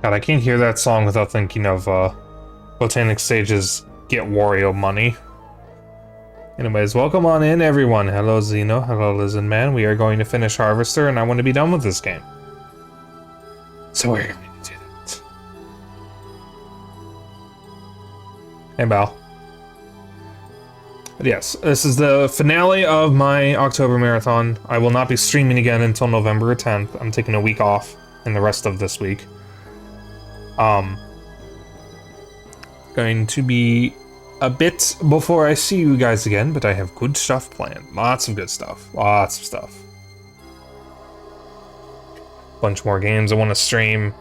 God, I can't hear that song without thinking of Botanic Stage's Get Wario Money. Anyways, welcome on in, everyone. Hello, Zeno. Hello, Lizard Man. We are going to finish Harvester, and I want to be done with this game. So we're going to do that. Hey, Bal. But yes, this is the finale of my October marathon. I will not be streaming again until November 10th. I'm taking a week off in the rest of this week. Going to be a bit before I see you guys again, but I have good stuff planned. Lots of good stuff. Lots of stuff. Bunch more games I want to stream.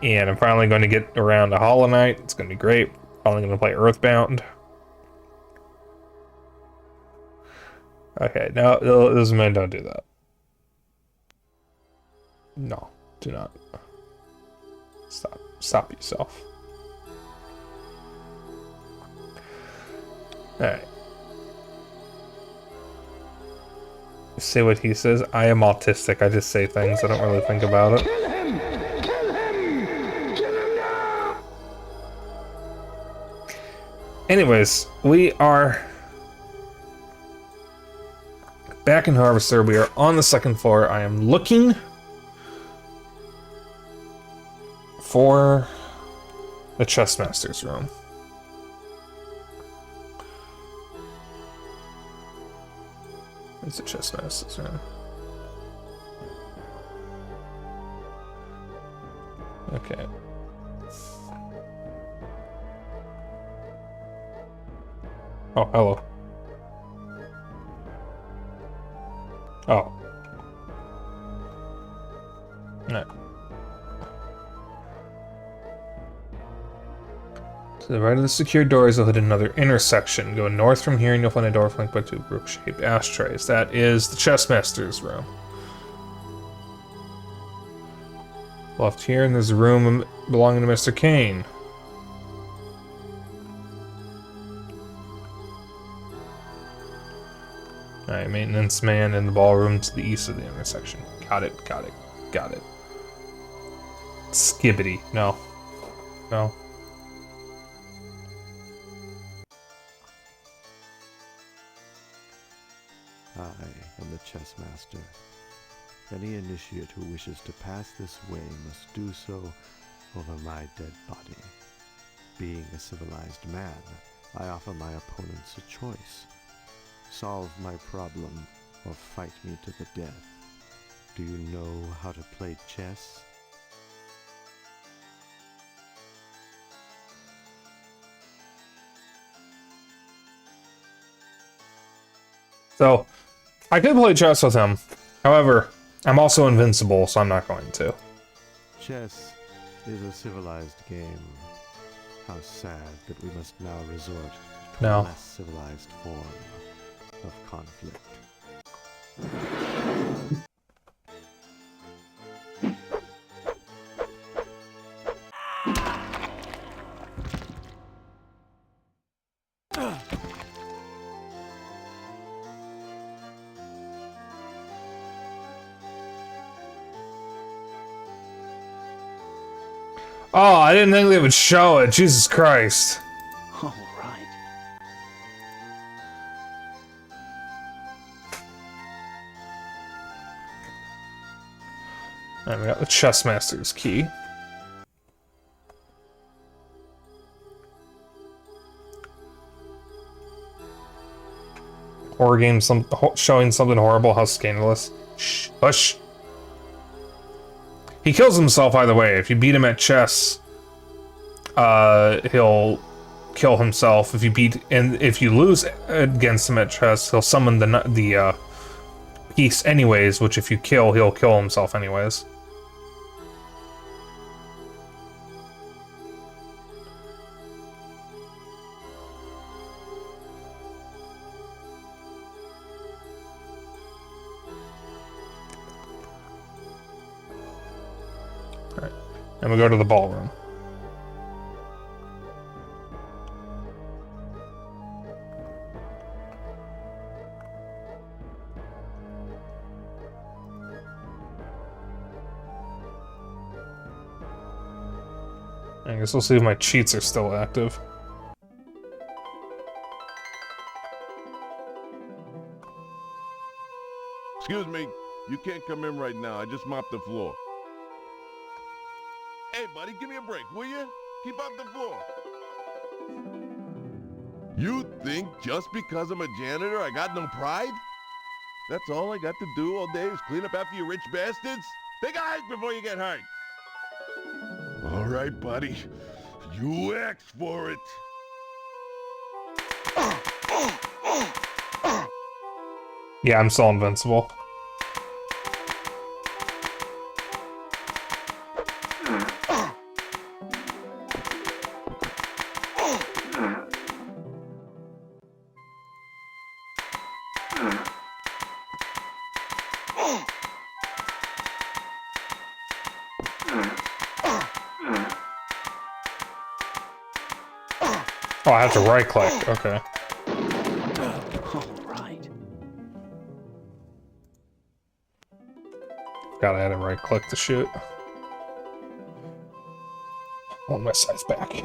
And I'm finally going to get around to Hollow Knight. It's going to be great. Finally going to play Earthbound. Okay, now, this man, don't do that. No, do not. Stop. Stop yourself. Alright. Say what he says. I am autistic. I just say things. I don't really think about it. Kill him! Kill him! Kill him now! Anyways, we are back in Harvester. We are on the second floor. I am looking for the Chessmaster's room. It's a Chessmaster's room. Okay. Oh, hello. Oh. No. To the right of the secured doors, you'll hit another intersection. Go north from here and you'll find a door flanked by two brook-shaped ashtrays. That is the Chessmaster's room. Left here, and there's a room belonging to Mr. Kane. Alright, maintenance man in the ballroom to the east of the intersection. Got it, got it, got it. Skibbity. No. No. I am the chess master. Any initiate who wishes to pass this way must do so over my dead body. Being a civilized man, I offer my opponents a choice. Solve my problem or fight me to the death. Do you know how to play chess? So, I could play chess with him. However, I'm also invincible, so I'm not going to. Chess is a civilized game. How sad that we must now resort to a less civilized form of conflict. Oh, I didn't think they would show it. Jesus Christ. All right. Alright, we got the Chessmaster's key. Horror game showing something horrible. How scandalous. Shh. Hush. He kills himself either way. If you beat him at chess, he'll kill himself. If you lose against him at chess, he'll summon the piece anyways, which if you kill, he'll kill himself anyways. Alright, and we go to the ballroom. I guess we'll see if my cheats are still active. Excuse me, you can't come in right now. I just mopped the floor. Hey, buddy, give me a break, will you? Keep off the floor. You think just because I'm a janitor, I got no pride? That's all I got to do all day is clean up after you rich bastards? Take a hike before you get hurt. All right, buddy. You asked for it. Yeah, I'm still invincible. Oh, I have to right click. Okay. Alright. Forgot I had to right click to shoot. I want my size back.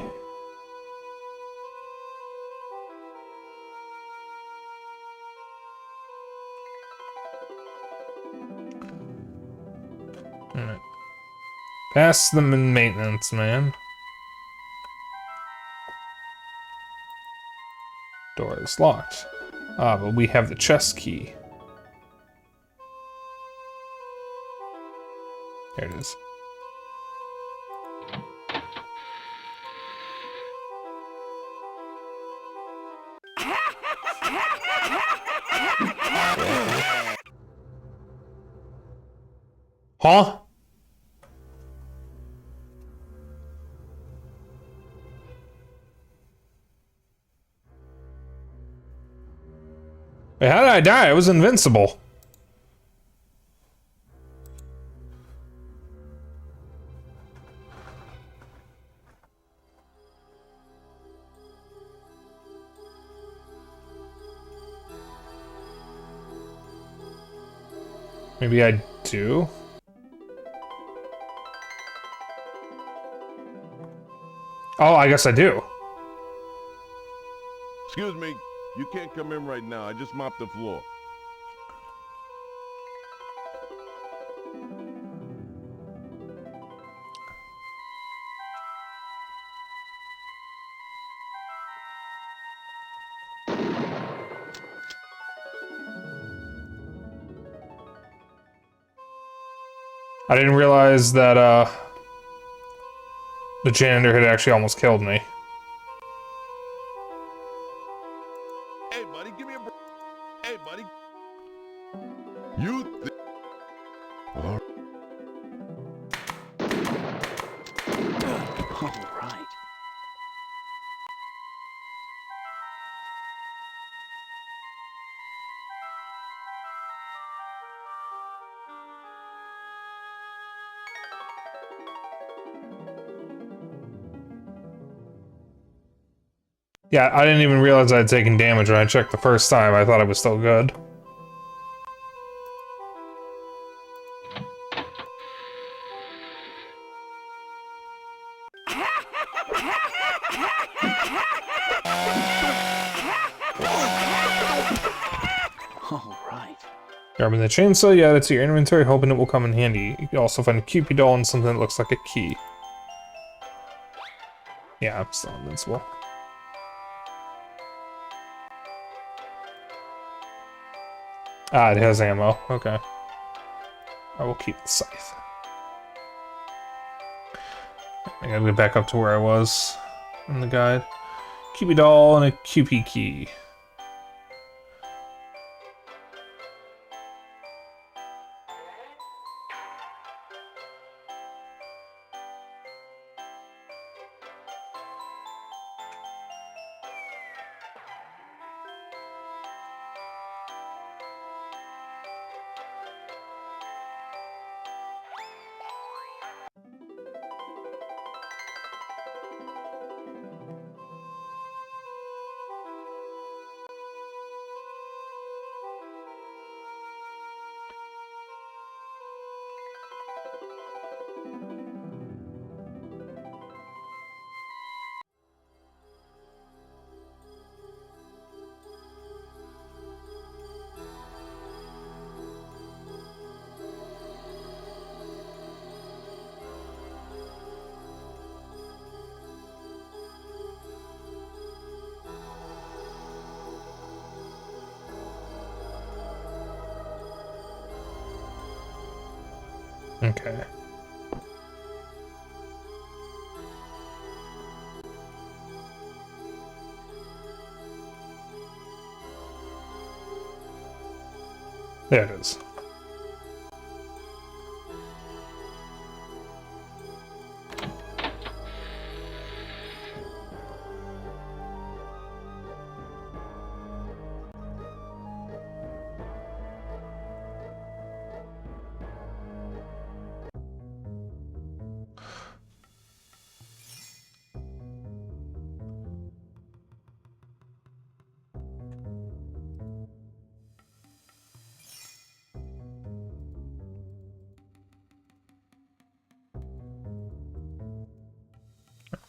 Alright. Pass the maintenance, man. Door is locked. Ah, but we have the chest key. There it is. Huh? Wait, how did I die? I was invincible. Maybe I do? Oh, I guess I do. Excuse me, you can't come in right now. I just mopped the floor. I didn't realize that, the janitor had actually almost killed me. Hey, buddy, give me a break. Hey, buddy. You think... Alright. Yeah, I didn't even realize I had taken damage when I checked the first time. I thought I was still good. Alright. Grabbing the chainsaw, you add it to your inventory, hoping it will come in handy. You can also find a Cupid doll and something that looks like a key. Yeah, I'm still invincible. Ah, it has ammo. Okay. I will keep the scythe. I gotta get back up to where I was in the guide. Cupid doll and a QP key. Okay. There it is.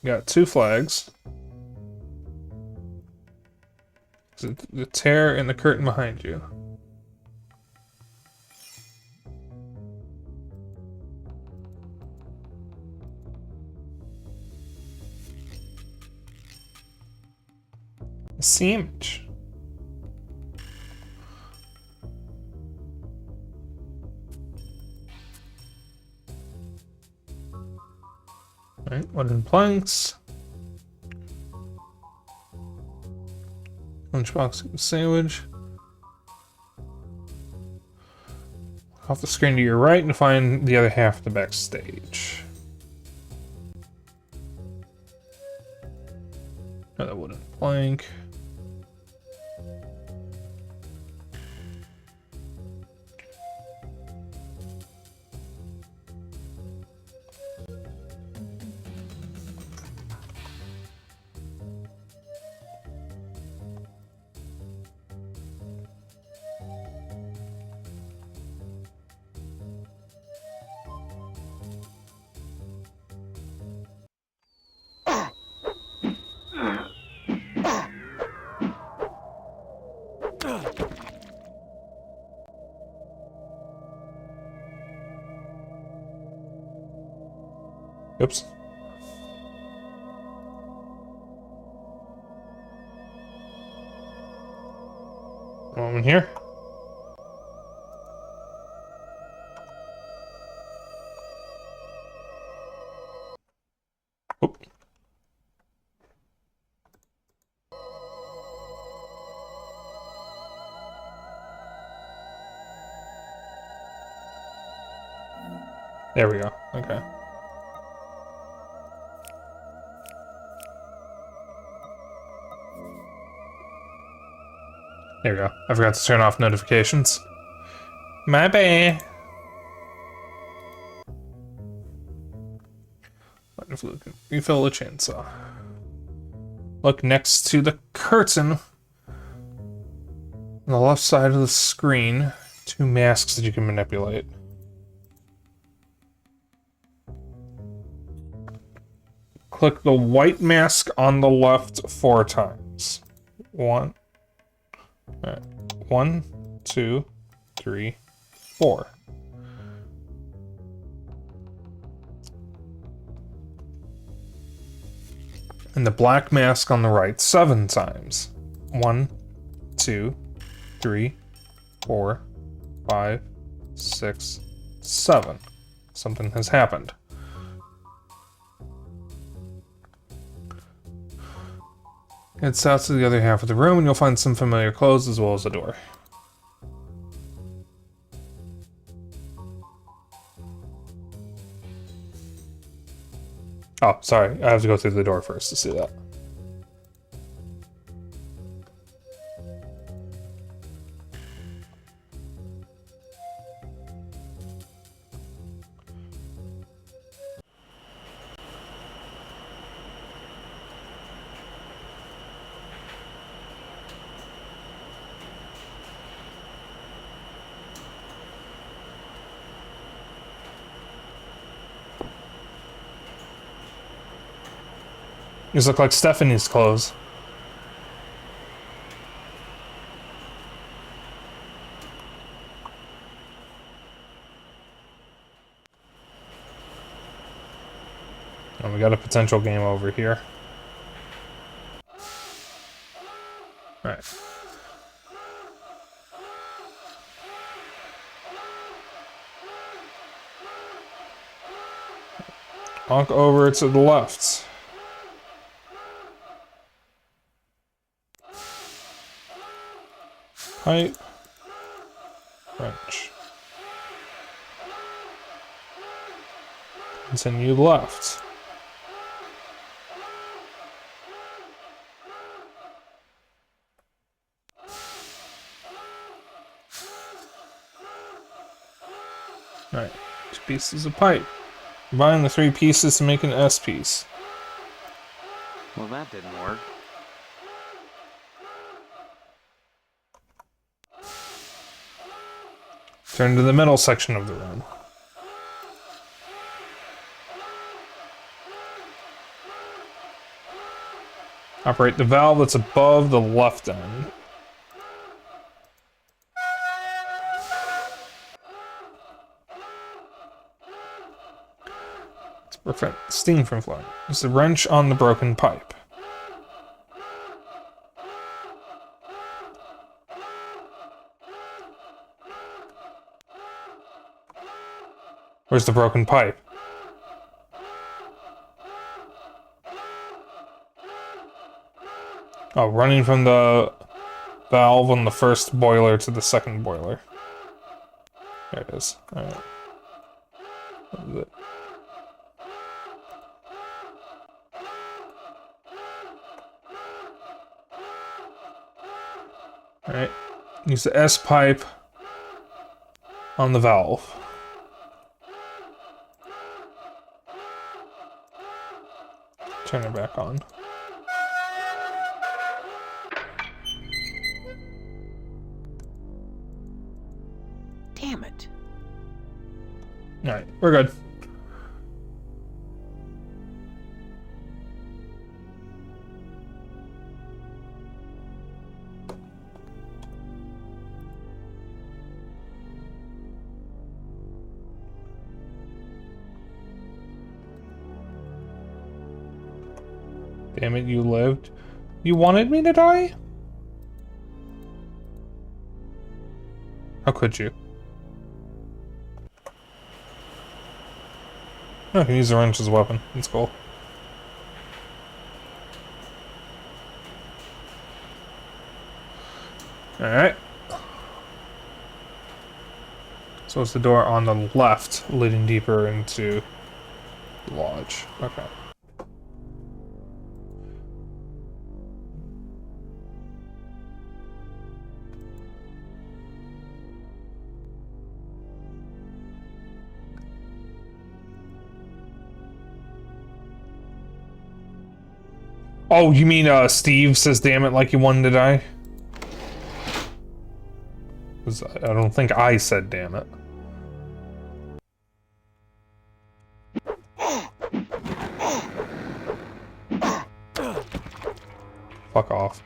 Got 2 flags. The tear in the curtain behind you. A sandwich. Alright, wooden planks. Lunchbox sandwich. Off the screen to your right and find the other half of the backstage. Another wooden plank. Oops. One in here. Oop. There we go. Okay. There we go. I forgot to turn off notifications. My bad. Refill the chainsaw. Look next to the curtain on the left side of the screen. 2 masks that you can manipulate. Click the white mask on the left 4 times. 1. Alright. 1, 2, 3, 4. And the black mask on the right 7 times. 1, 2, 3, 4, 5, 6, 7. Something has happened. Head south to the other half of the room and you'll find some familiar clothes as well as a door. Oh, sorry. I have to go through the door first to see that. These look like Stephanie's clothes. And we got a potential game over here. Alright. Walk over to the left. Pipe. Wrench. Continue left. Alright, 2 pieces of pipe. Combine the 3 pieces to make an S piece. Well, that didn't work. Turn to the middle section of the room. Operate the valve that's above the left end. To prevent steam from flowing. Use the wrench on the broken pipe. Where's the broken pipe? Oh, running from the valve on the first boiler to the second boiler. There it is. Alright. What is it? Alright. Use the S pipe on the valve. Turn it back on. Damn it. Alright, we're good. Damn it, you lived. You wanted me to die? How could you? Oh, I can use the wrench as a weapon. That's cool. Alright. So it's the door on the left leading deeper into the lodge. Okay. Oh, you mean Steve says damn it like he wanted to die? 'Cause I don't think I said damn it. Fuck off.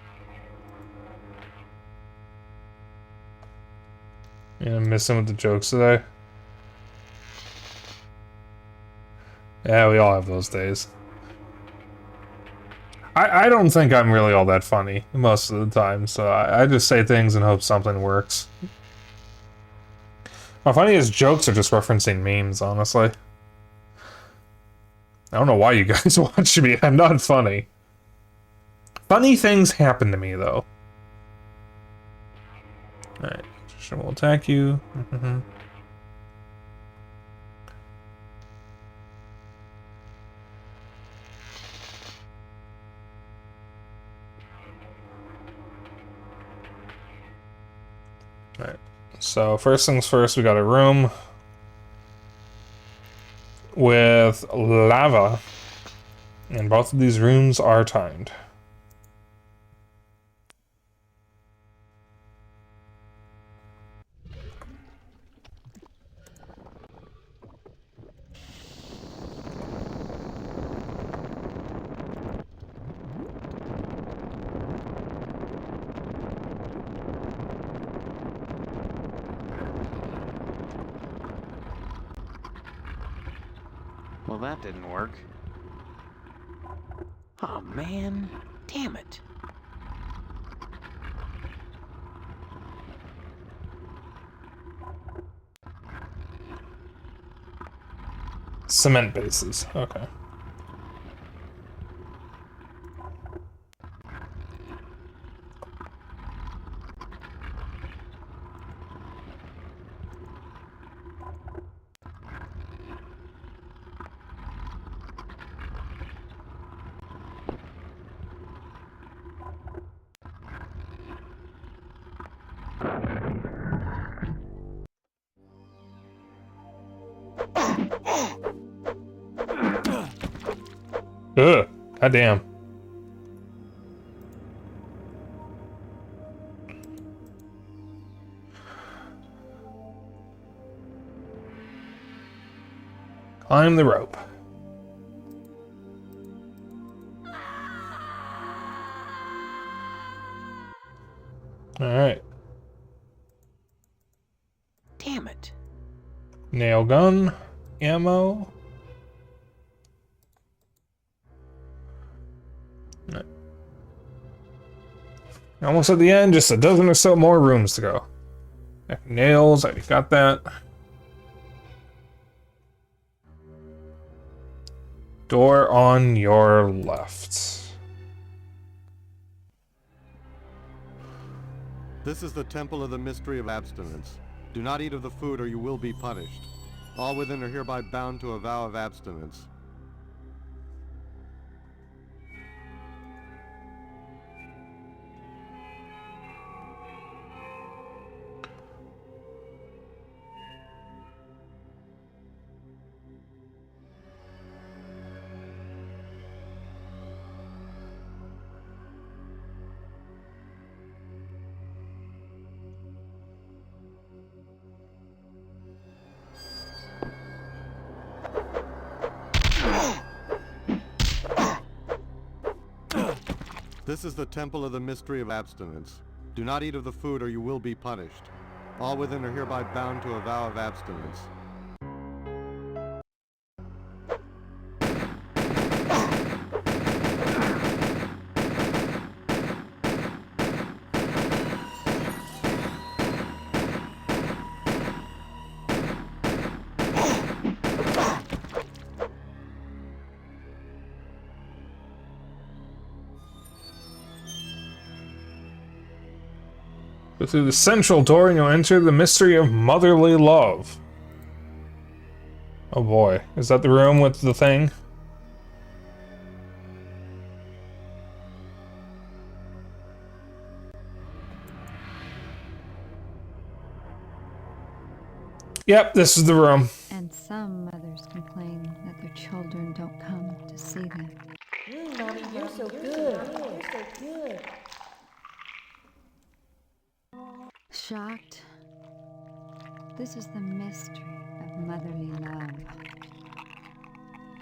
Yeah, I'm missing with the jokes today. Yeah, we all have those days. I don't think I'm really all that funny most of the time, so I just say things and hope something works. My funniest jokes are just referencing memes, honestly. I don't know why you guys watch me. I'm not funny. Funny things happen to me, though. Alright, Christian will attack you. Alright, so first things first, we got a room with lava, and both of these rooms are timed. Well, that didn't work. Oh, man. Damn it. cement bases. Okay. Ugh. Goddamn. Climb the rope. Alright. Damn it. Nail gun. Ammo. Alright. Almost at the end, just a dozen or so more rooms to go. Nails, I got that. Door on your left. This is the temple of the mystery of abstinence. Do not eat of the food or you will be punished. All within are hereby bound to a vow of abstinence. This is the temple of the mystery of abstinence. Do not eat of the food or you will be punished. All within are hereby bound to a vow of abstinence. Go through the central door and you'll enter the mystery of motherly love. Oh boy, is that the room with the thing? Yep, this is the room. And some mothers complain that their children don't come to see them. Mommy, you're so good. You're so good. Shocked? This is the mystery of motherly love.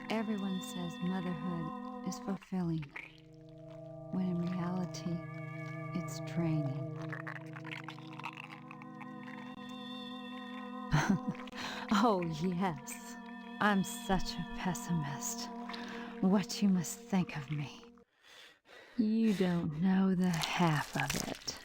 Everyone says motherhood is fulfilling, when in reality, it's draining. Oh, yes. I'm such a pessimist. What you must think of me. You don't know the half of it.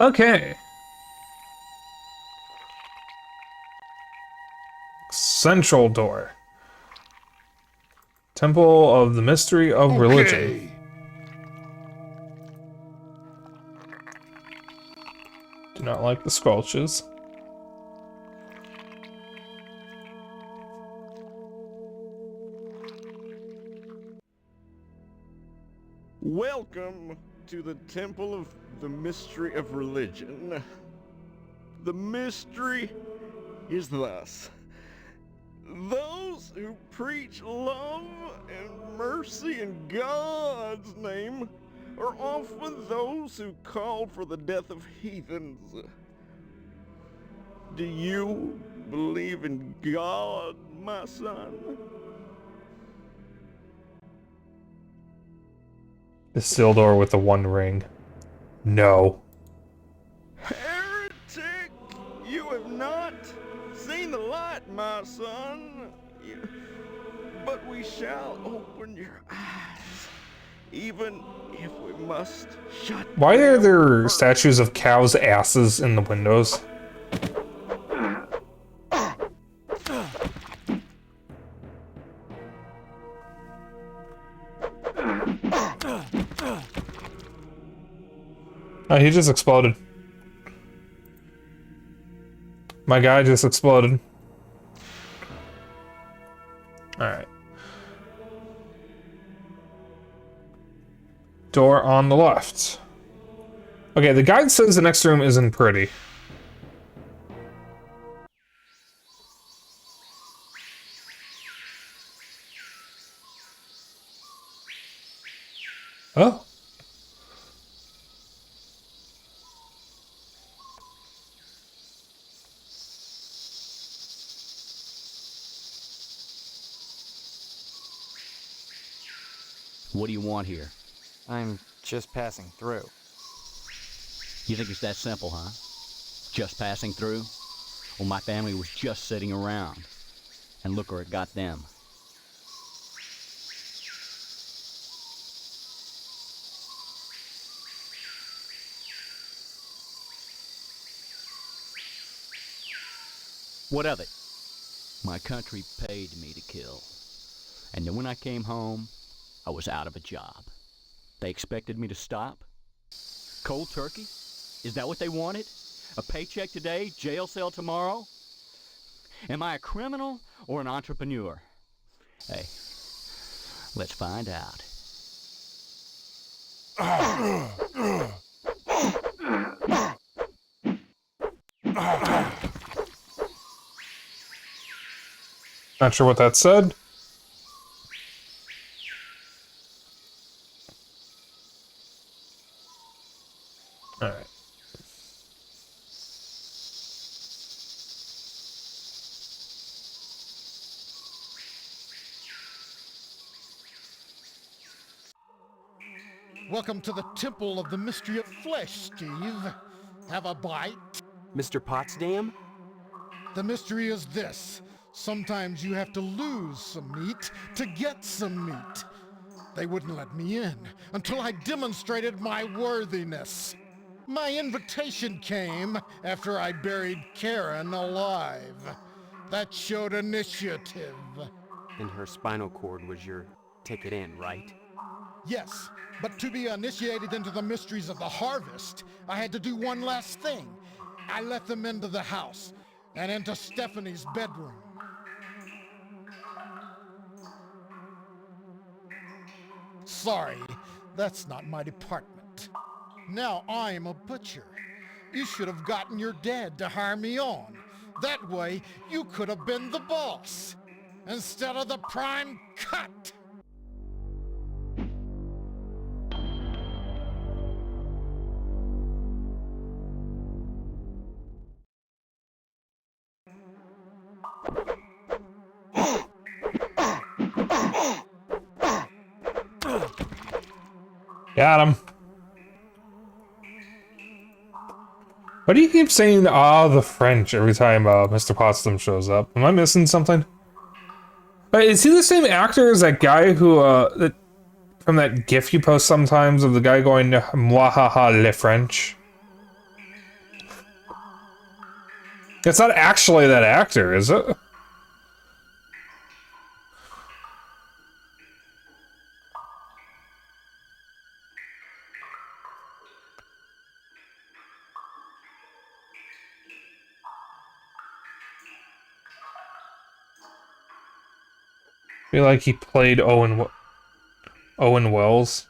Okay. Central door. Temple of the Mystery of Religion. Do not like the squelches. Welcome to the Temple of the Mystery of Religion. The mystery is thus. Those who preach love and mercy in God's name are often those who called for the death of heathens. Do you believe in God, my son? The steel door with the one ring. No. You have not seen the light, my son. But we shall open your eyes, even if we must shut Why are them there first. statues of cows' asses in the windows? Oh, he just exploded. My guy just exploded. Alright. Door on the left. Okay, the guide says the next room isn't pretty. Oh. What do you want here? I'm just passing through. You think it's that simple, huh? Just passing through? Well, my family was just sitting around. And look where it got them. What of it? My country paid me to kill. And then when I came home, I was out of a job. They expected me to stop? Cold turkey? Is that what they wanted? A paycheck today, jail cell tomorrow? Am I a criminal or an entrepreneur? Hey, let's find out. Not sure what that said. Alright. Welcome to the Temple of the Mystery of Flesh, Steve. Have a bite? Mr. Potsdam? The mystery is this. Sometimes you have to lose some meat to get some meat. They wouldn't let me in until I demonstrated my worthiness. My invitation came after I buried Karen alive. That showed initiative. And her spinal cord was your ticket in, right? Yes, but to be initiated into the mysteries of the harvest, I had to do one last thing. I let them into the house and into Stephanie's bedroom. Sorry, that's not my department. Now I'm a butcher. You should have gotten your dad to hire me on. That way, you could have been the boss, instead of the prime cut. Got him. Why do you keep saying, ah, the French every time Mr. Potsdam shows up? Am I missing something? Is he the same actor as that guy who, from that gif you post sometimes of the guy going, Mwahaha le French? It's not actually that actor, is it? I feel like he played Owen Wells.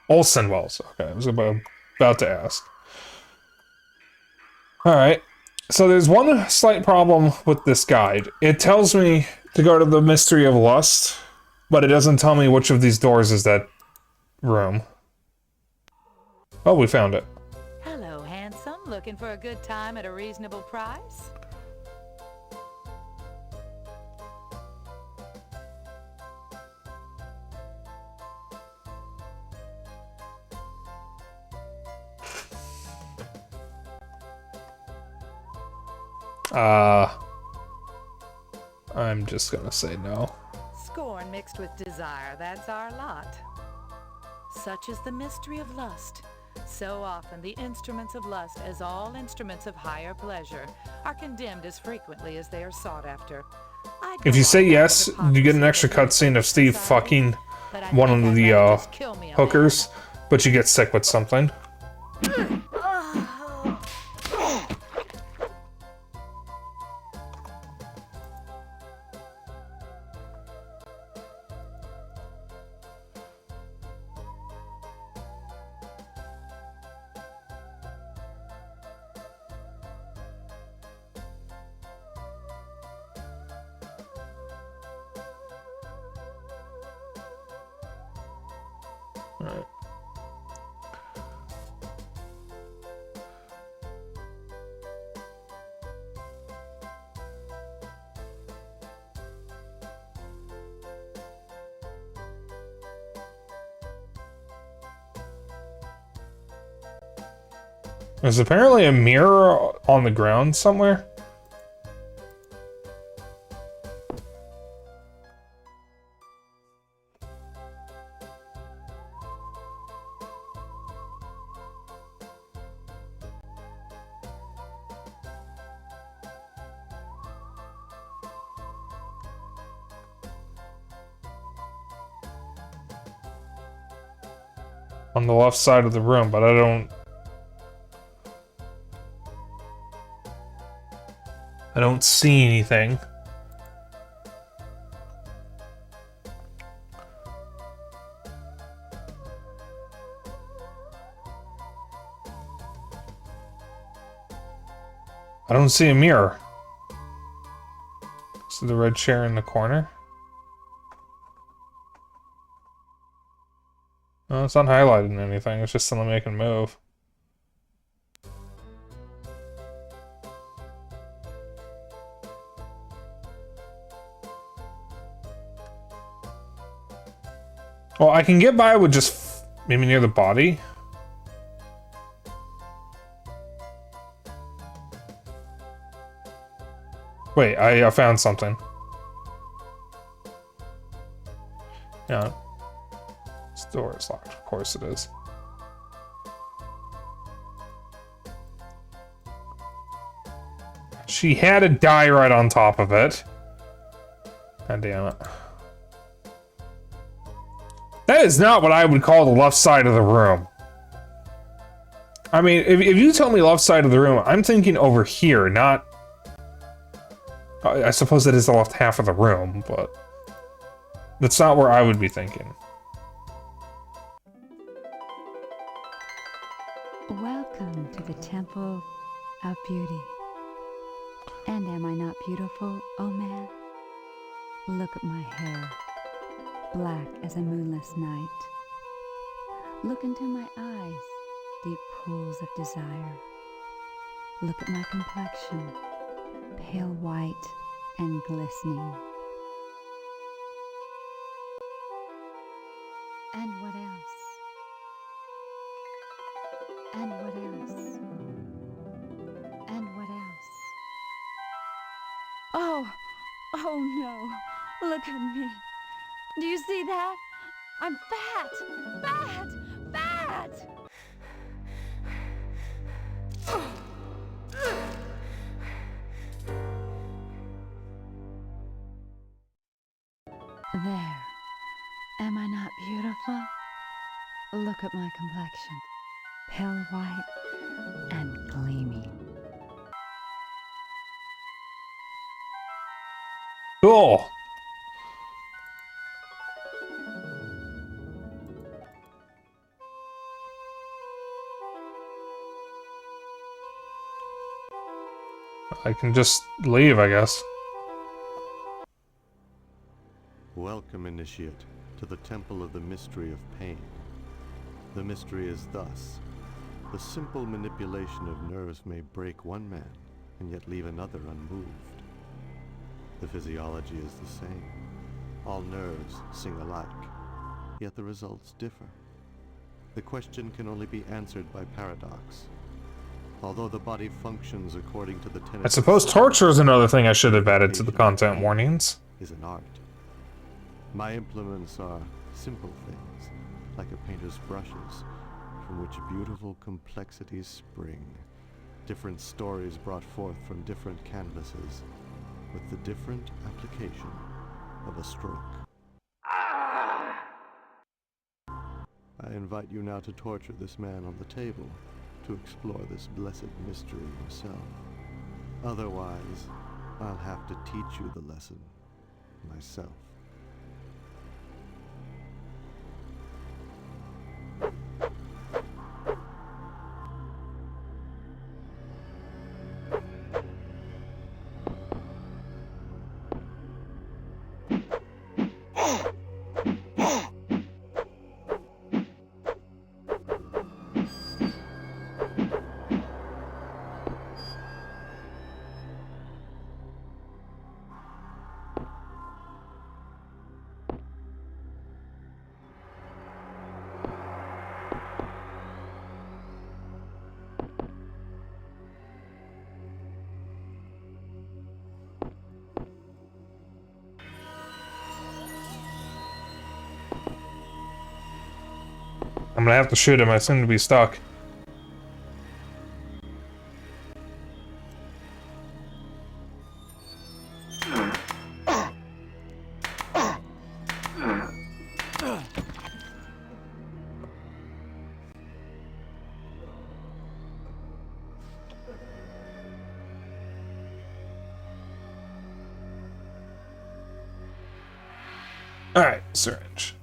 Olsen Wells. Okay, I was about to ask. Alright. So there's one slight problem with this guide. It tells me to go to the Mystery of Lust, but it doesn't tell me which of these doors is that room. Oh, we found it. Hello, handsome. Looking for a good time at a reasonable price? I'm just gonna say no. Scorn mixed with desire, that's our lot. Such is the mystery of lust. So often the instruments of lust, as all instruments of higher pleasure, are condemned as frequently as they are sought after. If you say yes, you get an extra cutscene of Steve fucking one of the hookers, but you get sick with something. Alright. There's apparently a mirror on the ground somewhere. On the left side of the room, but I don't see anything. I don't see a mirror. See the red chair in the corner? No, it's not highlighting anything, it's just something making a move. Well, I can get by with just maybe near the body. Wait, I found something. Yeah. This door is locked, of course it is. She had to die right on top of it. God damn it. That is not what I would call the left side of the room. I mean, if you tell me left side of the room, I'm thinking over here, not... I suppose that is the left half of the room, but... that's not where I would be thinking. Welcome to the Temple of Beauty. And am I not beautiful, oh man? Look at my hair, black as a moonless night. Look into my eyes, deep pools of desire. Look at my complexion, pale white and glistening. And what else? And what else? And what else? Oh no, look at me. Do you see that? I'm fat! There. Am I not beautiful? Look at my complexion. Pale white and gleaming. Cool. I can just leave, I guess. Welcome, Initiate, to the Temple of the Mystery of Pain. The mystery is thus. The simple manipulation of nerves may break one man, and yet leave another unmoved. The physiology is the same. All nerves sing alike, yet the results differ. The question can only be answered by paradox. Although the body functions according to the tenets I suppose torture is another thing I should have added to the content pain warnings. is an art. My implements are simple things, like a painter's brushes, from which beautiful complexities spring. Different stories brought forth from different canvases, with the different application of a stroke. I invite you now to torture this man on the table, to explore this blessed mystery yourself. Otherwise, I'll have to teach you the lesson myself. I'm gonna have to shoot him. I seem to be stuck. Alright, syringe.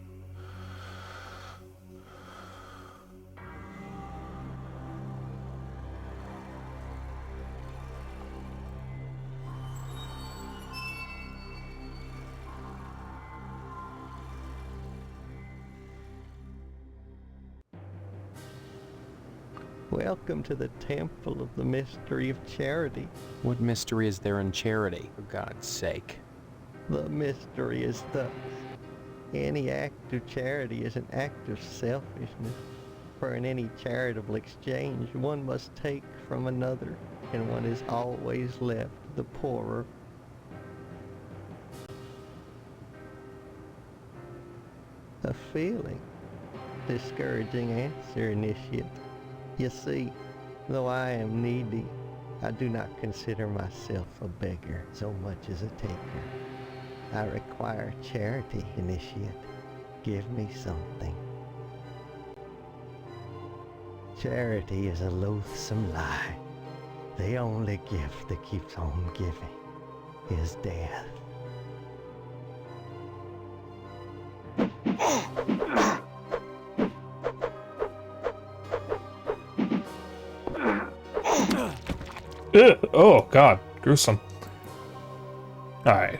Welcome to the Temple of the Mystery of Charity. What mystery is there in charity, for God's sake? The mystery is thus. Any act of charity is an act of selfishness, for in any charitable exchange one must take from another, and one is always left the poorer. A feeling. Discouraging answer, initiate. You see, though I am needy, I do not consider myself a beggar so much as a taker. I require charity, initiate. Give me something. Charity is a loathsome lie. The only gift that keeps on giving is death. Ugh. Oh god, gruesome. Alright.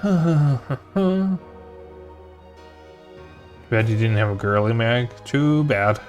Bad you didn't have a girly mag. Too bad.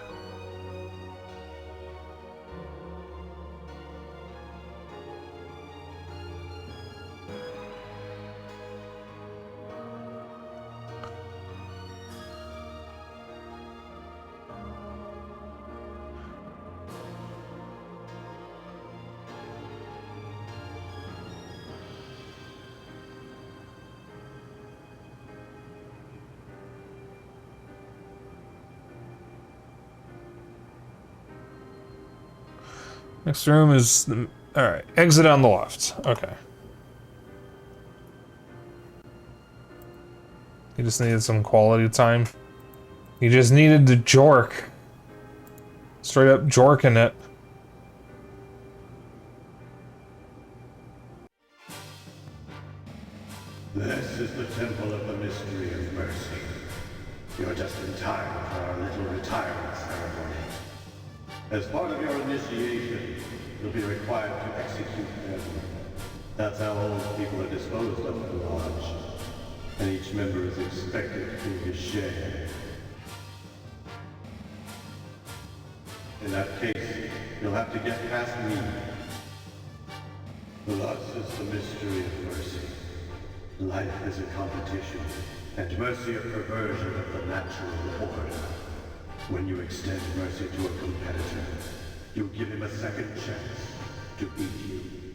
Next room is the... Alright, exit on the left. Okay. You just needed some quality time. You just needed to jork. Straight up jorking it. This is the Temple of the Mystery of Mercy. You're just in time for our little retirement ceremony. As part of your initiation, you'll be required to execute them. That's how old people are disposed of at the lodge. And each member is expected to do his share. In that case, you'll have to get past me. Thus is the mystery of mercy. Life is a competition, and mercy a perversion of the natural order. When you extend mercy to a competitor, you give him a second chance to beat you.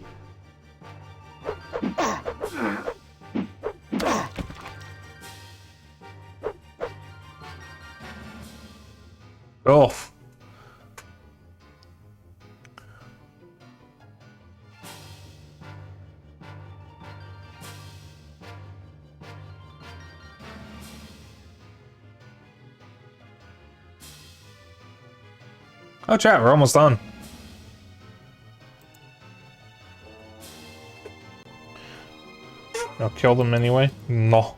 Oh. Oh, chat, we're almost done. I'll kill them anyway. No.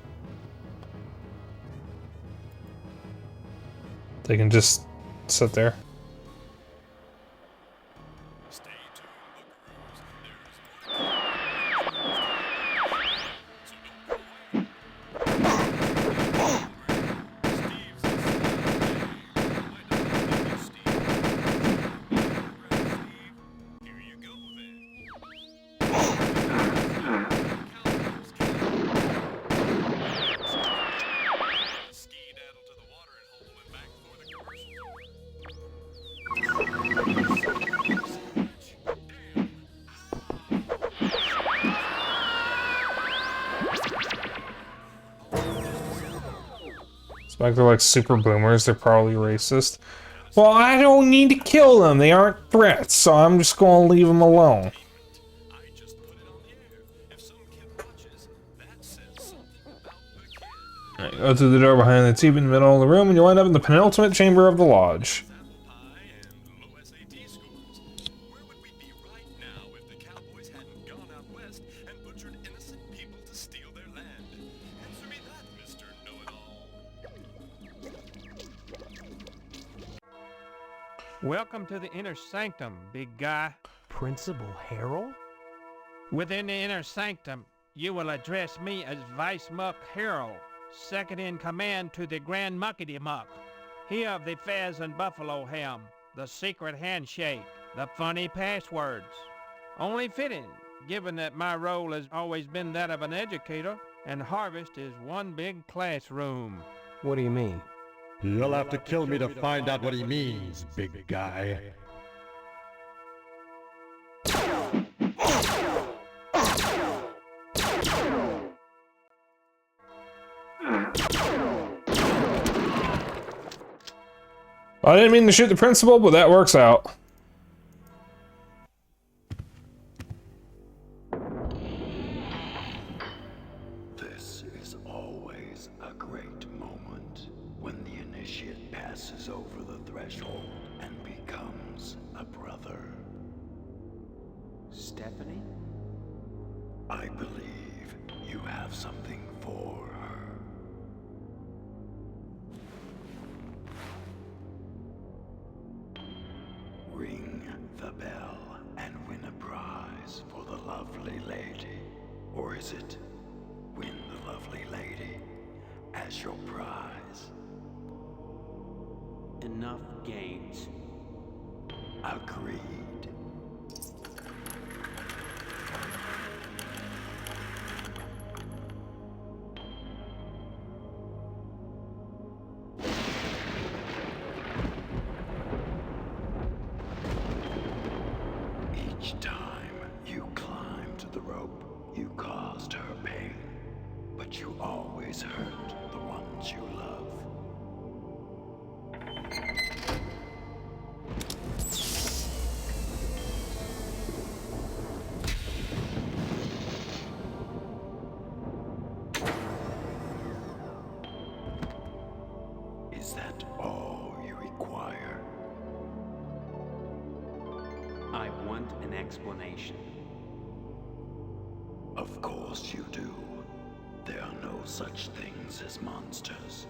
They can just sit there. Like they're like super boomers, they're probably racist. Well, I don't need to kill them, they aren't threats, so I'm just gonna leave them alone. Right, go through the door behind the TV in the middle of the room and you'll end up in the penultimate chamber of the lodge. Welcome to the inner sanctum, big guy. Principal Harold? Within the inner sanctum, you will address me as Vice Muck Harold, second in command to the Grand Muckety Muck. He of the Fez and Buffalo Ham, the secret handshake, the funny passwords. Only fitting, given that my role has always been that of an educator, and Harvest is one big classroom. What do you mean? You'll have to kill me to find out what he means, big guy. I didn't mean to shoot the principal, but that works out. This is always a great moment when the initiate passes over the threshold and becomes a brother. Stephanie? I believe you have something for her. Ring the bell and win a prize for the lovely lady. Or is it win the lovely lady as your prize? Enough games. Agreed. Each time you climbed the rope, you caused her pain, but you always hurt the ones you love. Is that all you require? I want an explanation. Of course you do. There are no such things as monsters.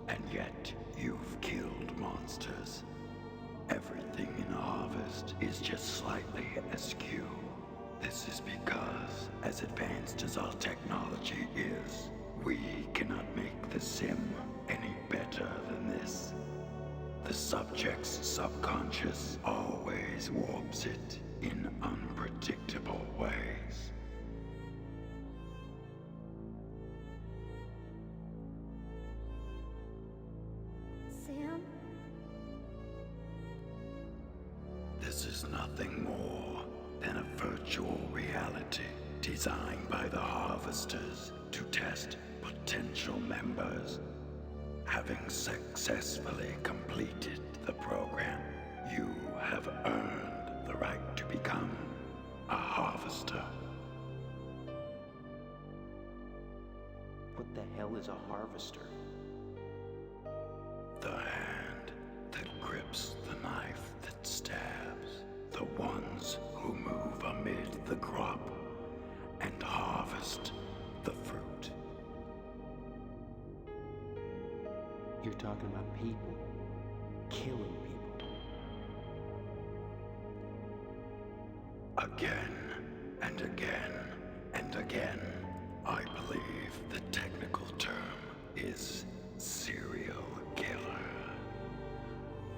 And yet, you've killed monsters. Everything in Harvest is just slightly askew. This is because, as advanced as our technology is, we cannot make the sim any better than this. The subject's subconscious always warps it in unpredictable ways. Sam? This is nothing more than a virtual reality designed by the Harvesters to test potential members. Having successfully completed the program, you have earned the right to become a Harvester. What the hell is a harvester? The hand that grips the knife that stabs, the ones who move amid the crop and harvest the fruit. You're talking about people. Killing people. Again and again and again, I believe the technical term is serial killer.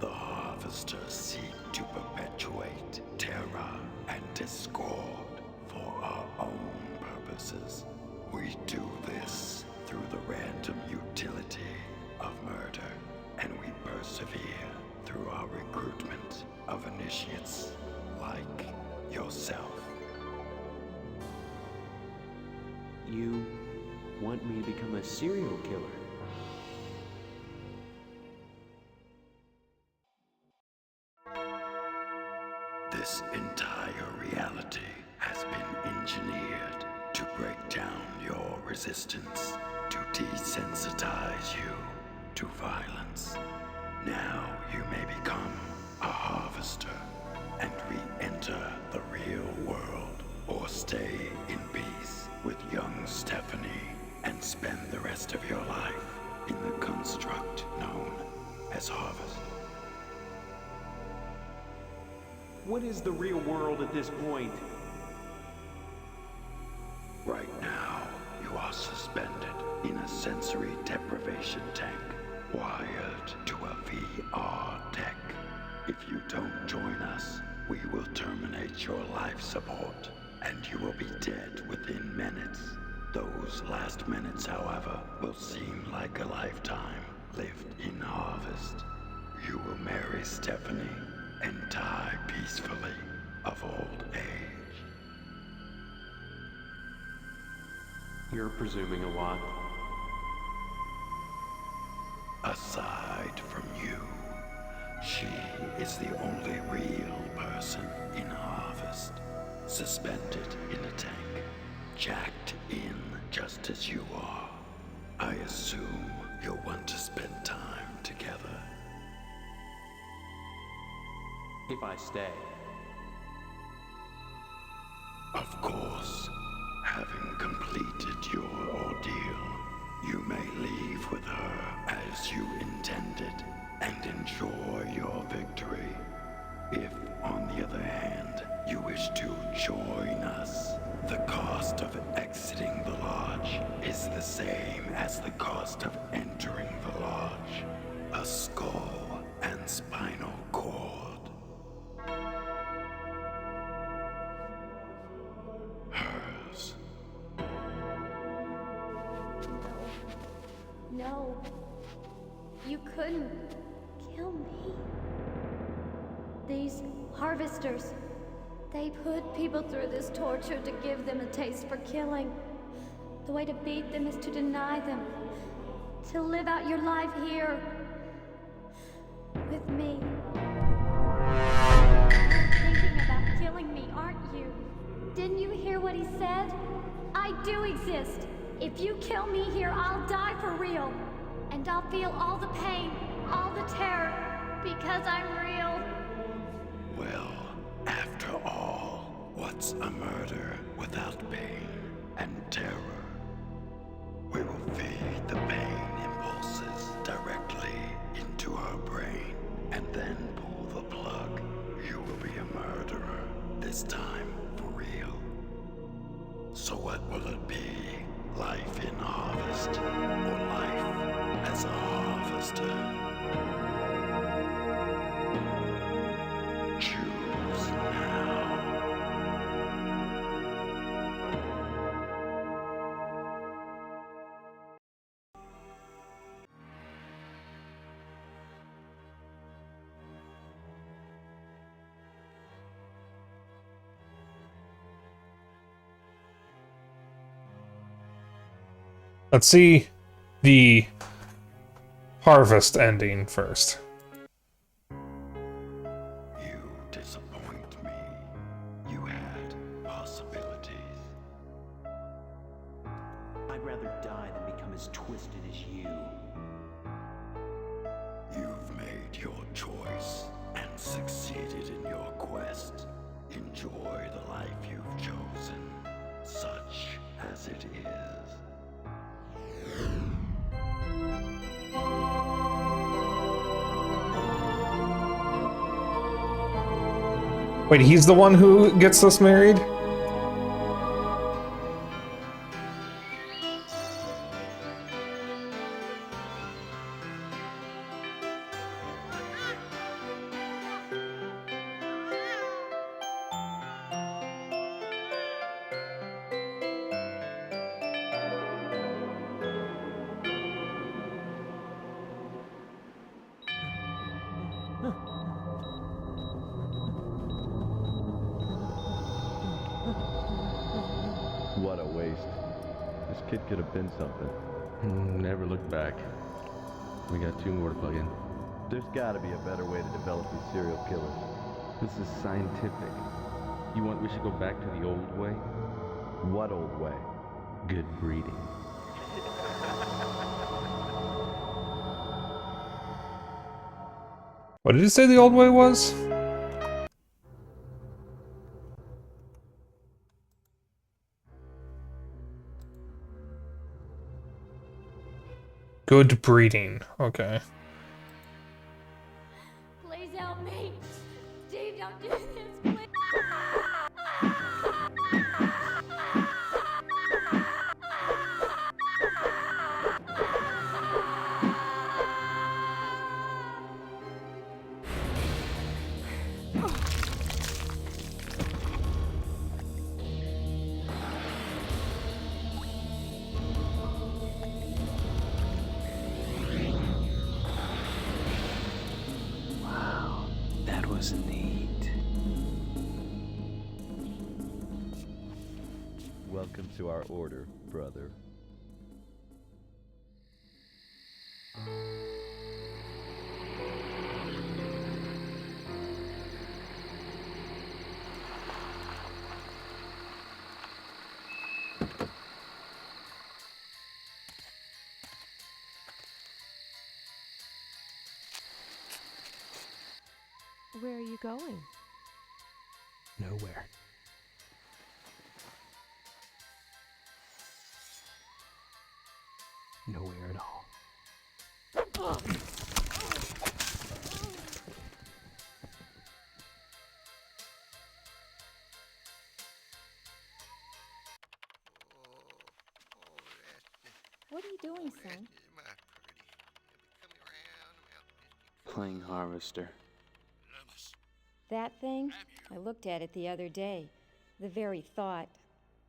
The Harvesters seek to perpetuate terror and discord for our own purposes. We do this through the random utility of murder, and we persevere through our recruitment of initiates like yourself. You want me to become a serial killer? This entire reality has been engineered to break down your resistance, to desensitize you to violence. Now you may become a harvester and re-enter the real world, or stay in peace with young Stephanie and spend the rest of your life in the construct known as Harvest. What is the real world at this point? Right now, you are suspended in a sensory deprivation tank, wired to a VR tech. If you don't join us, we will terminate your life support, and you will be dead within minutes. Those last minutes, however, will seem like a lifetime lived in Harvest. You will marry Stephanie and die peacefully of old age. You're presuming a lot. Aside from you, she is the only real person in Harvest, suspended in a tank, jacked in just as you are. I assume you'll want to spend time together. If I stay. Of course, having completed your ordeal, you may leave with her as you intended and enjoy your victory. If, on the other hand, you wish to join us, the cost of exiting the lodge is the same as the cost of entering the lodge: a skull and spinal cord. Hers. No. You couldn't kill me. These harvesters, they put people through this torture to give them a taste for killing. The way to beat them is to deny them. To live out your life here. With me. You're thinking about killing me, aren't you? Didn't you hear what he said? I do exist. If you kill me here, I'll die for real. And I'll feel all the pain, all the terror, because I'm real. Well, after all, what's a murder without pain and terror? We will feed the pain impulses directly into her brain and then pull the plug. You will be a murderer, this time for real. So what will it be? Life in Harvest, or life as a harvester? Choose now. Let's see the harvest ending first. You disappoint me. You had possibilities. I'd rather die than become as twisted as you. You've made your choice and succeeded in your quest. Enjoy the life you've chosen, such as it is. Wait, he's the one who gets us married? What a waste. This kid could have been something. Never looked back. We got 2 more to plug in. There's gotta be a better way to develop these serial killers. This is scientific. You want we should go back to the old way? What old way? Good breeding. What did you say the old way was? Good breeding. Okay. Please help me. Steve, don't do this, please. That was neat. Welcome to our order, brother. Where are you going? Nowhere. Nowhere at all. What are you doing, son? Playing harvester. That thing? I looked at it the other day. The very thought.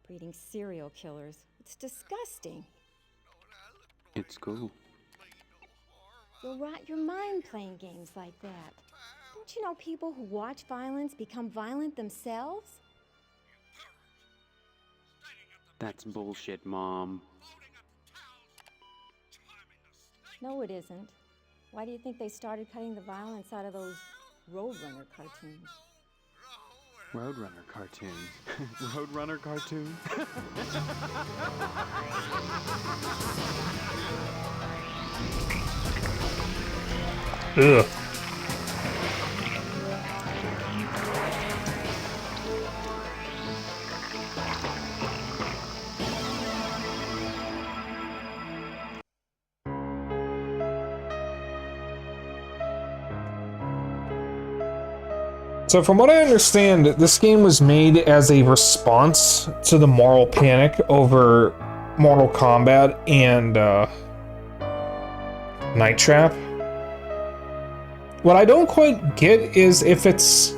Breeding serial killers. It's disgusting. It's cool. You'll rot your mind playing games like that. Don't you know people who watch violence become violent themselves? That's bullshit, Mom. No, it isn't. Why do you think they started cutting the violence out of those Roadrunner cartoons? Roadrunner cartoon. Roadrunner cartoon? Ugh. So from what I understand, this game was made as a response to the moral panic over Mortal Kombat and Night Trap. What I don't quite get is if it's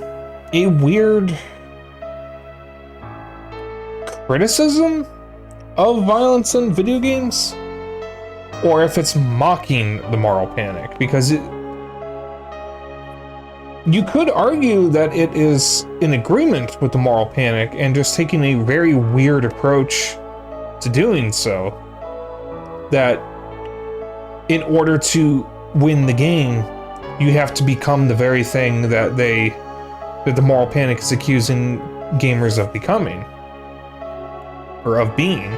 a weird criticism of violence in video games, or if it's mocking the moral panic, because you could argue that it is in agreement with the moral panic and just taking a very weird approach to doing so. that in order to win the game, you have to become the very thing that the Moral Panic is accusing gamers of becoming. Or of being.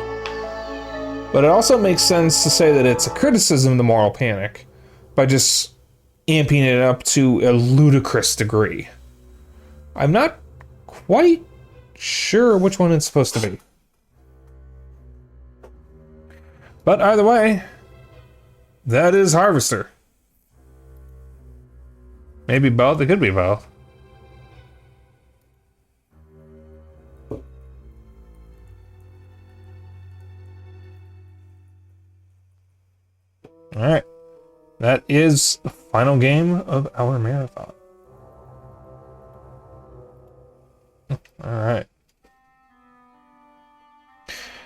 But it also makes sense to say that it's a criticism of the Moral Panic by just amping it up to a ludicrous degree. I'm not quite sure which one it's supposed to be. But either way, that is Harvester. Maybe both. It could be both. Alright. That is the final game of our marathon. Alright.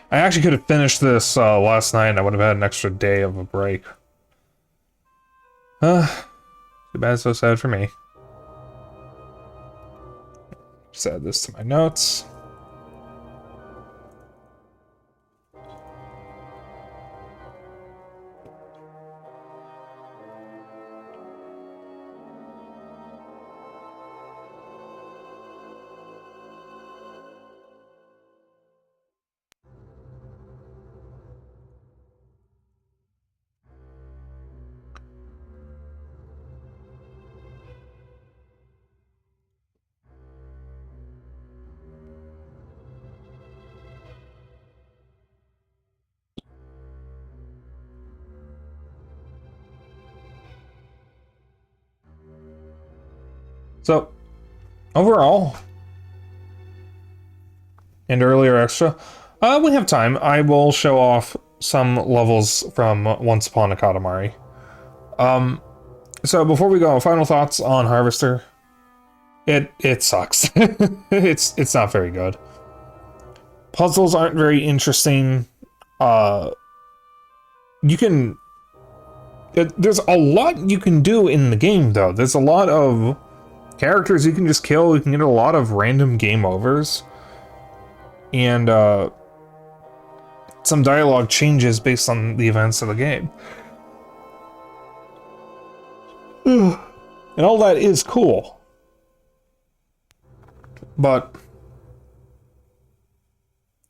I actually could have finished this last night and I would have had an extra day of a break. Too bad, so sad for me. Just add this to my notes. So, overall, and earlier extra, when we have time, I will show off some levels from Once Upon a Katamari. So before we go, final thoughts on Harvester. It sucks. It's not very good. Puzzles aren't very interesting. There's a lot you can do in the game, though. There's a lot of characters you can just kill. You can get a lot of random game overs. And some dialogue changes based on the events of the game. And all that is cool. But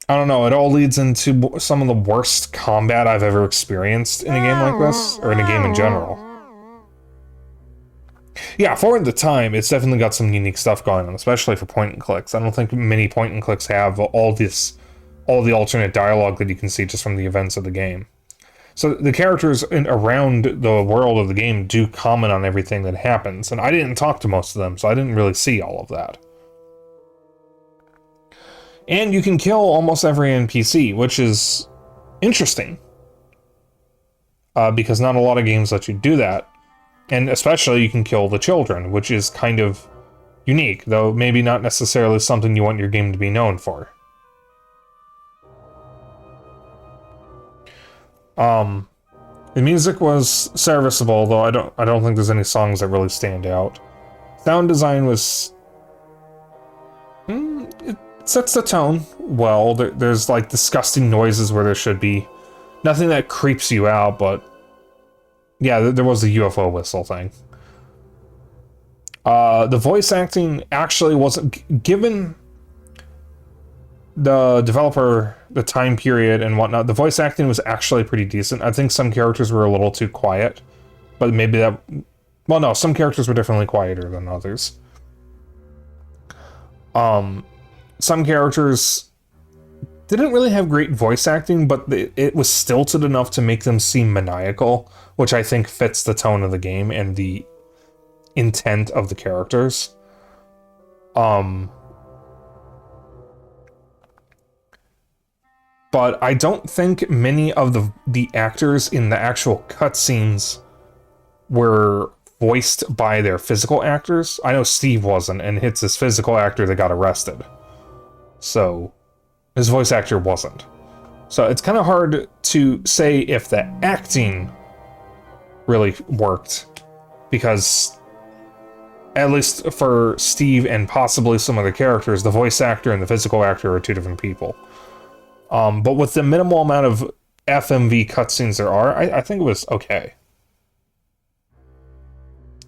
I don't know, it all leads into some of the worst combat I've ever experienced in a game like this, or in a game in general. Yeah, for the time, it's definitely got some unique stuff going on, especially for point and clicks. I don't think many point and clicks have all the alternate dialogue that you can see just from the events of the game. So the characters around the world of the game do comment on everything that happens, and I didn't talk to most of them, so I didn't really see all of that. And you can kill almost every NPC, which is interesting. Because not a lot of games let you do that. And especially you can kill the children, which is kind of unique, though maybe not necessarily something you want your game to be known for. The music was serviceable, though I don't think there's any songs that really stand out. Sound design was... it sets the tone well. There's like disgusting noises where there should be. Nothing that creeps you out, but yeah, there was the UFO whistle thing. The voice acting actually wasn't, given the developer, the time period and whatnot, the voice acting was actually pretty decent. I think some characters were a little too quiet, but maybe that, well, no, some characters were definitely quieter than others. Some characters didn't really have great voice acting, but it was stilted enough to make them seem maniacal, which I think fits the tone of the game and the intent of the characters. But I don't think many of the actors in the actual cutscenes were voiced by their physical actors. I know Steve wasn't, and it's his physical actor that got arrested. So, his voice actor wasn't. So it's kind of hard to say if the acting really worked, because at least for Steve and possibly some other characters, the voice actor and the physical actor are two different people. But with the minimal amount of FMV cutscenes there are, I think it was okay.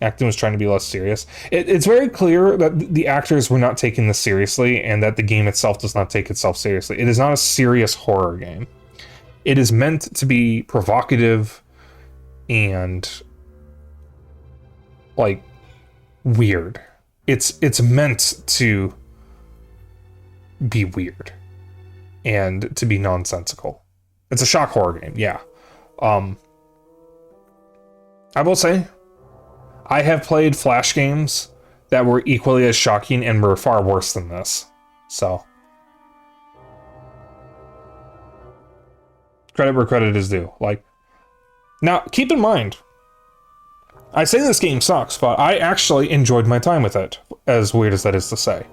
Acting was trying to be less serious. It's very clear that the actors were not taking this seriously, and that the game itself does not take itself seriously. It is not a serious horror game. It is meant to be provocative and like weird. It's meant to be weird and to be nonsensical. It's a shock horror game, yeah. I will say, I have played Flash games that were equally as shocking and were far worse than this. So, credit where credit is due. Like, now, keep in mind, I say this game sucks, but I actually enjoyed my time with it, as weird as that is to say.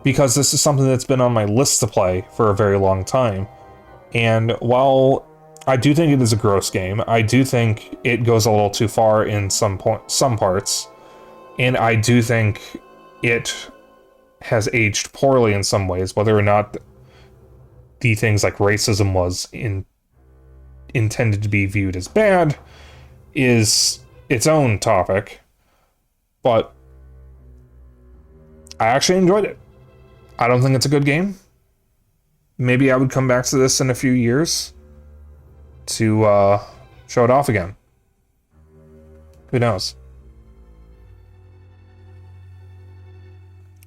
Because this is something that's been on my list to play for a very long time. And while I do think it is a gross game, I do think it goes a little too far in some parts, and I do think it has aged poorly in some ways. Whether or not the things like racism was intended to be viewed as bad is its own topic, but I actually enjoyed it. I don't think it's a good game. Maybe I would come back to this in a few years to show it off again. Who knows?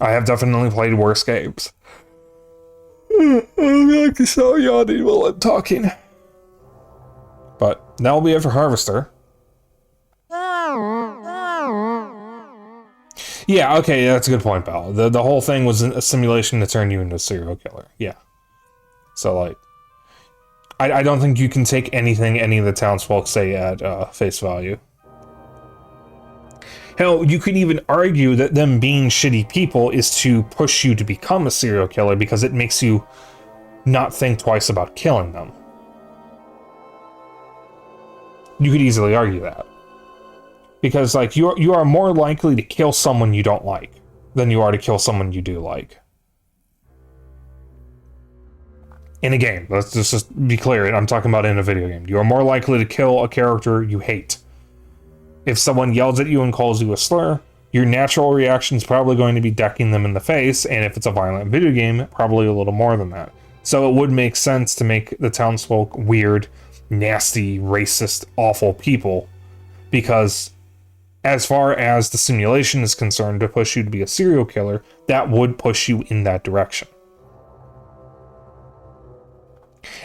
I have definitely played worse games. I'm so yawning while I'm talking. But that will be it for Harvester. Yeah, okay, that's a good point, pal. The whole thing was a simulation to turn you into a serial killer. Yeah. So, like, I don't think you can take anything any of the townsfolk say at face value. Hell, you could even argue that them being shitty people is to push you to become a serial killer because it makes you not think twice about killing them. You could easily argue that. Because, like, you are more likely to kill someone you don't like than you are to kill someone you do like. In a game, let's just be clear, I'm talking about in a video game. You are more likely to kill a character you hate. If someone yells at you and calls you a slur, your natural reaction is probably going to be decking them in the face, and if it's a violent video game, probably a little more than that. So it would make sense to make the townsfolk weird, nasty, racist, awful people, because as far as the simulation is concerned to push you to be a serial killer, that would push you in that direction.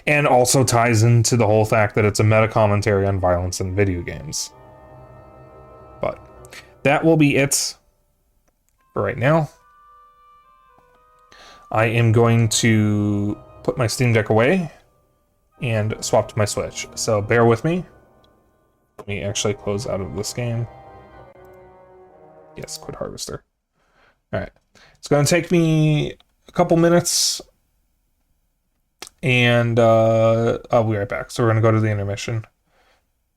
And also ties into the whole fact that it's a meta-commentary on violence in video games. But that will be it for right now. I am going to put my Steam Deck away and swap to my Switch. So bear with me. Let me actually close out of this game. Yes, quit Harvester. Alright. It's going to take me a couple minutes. And I'll be right back. So we're going to go to the intermission.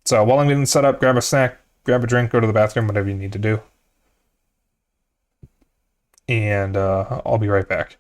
So while I'm getting set up, grab a snack, grab a drink, go to the bathroom, whatever you need to do. And I'll be right back.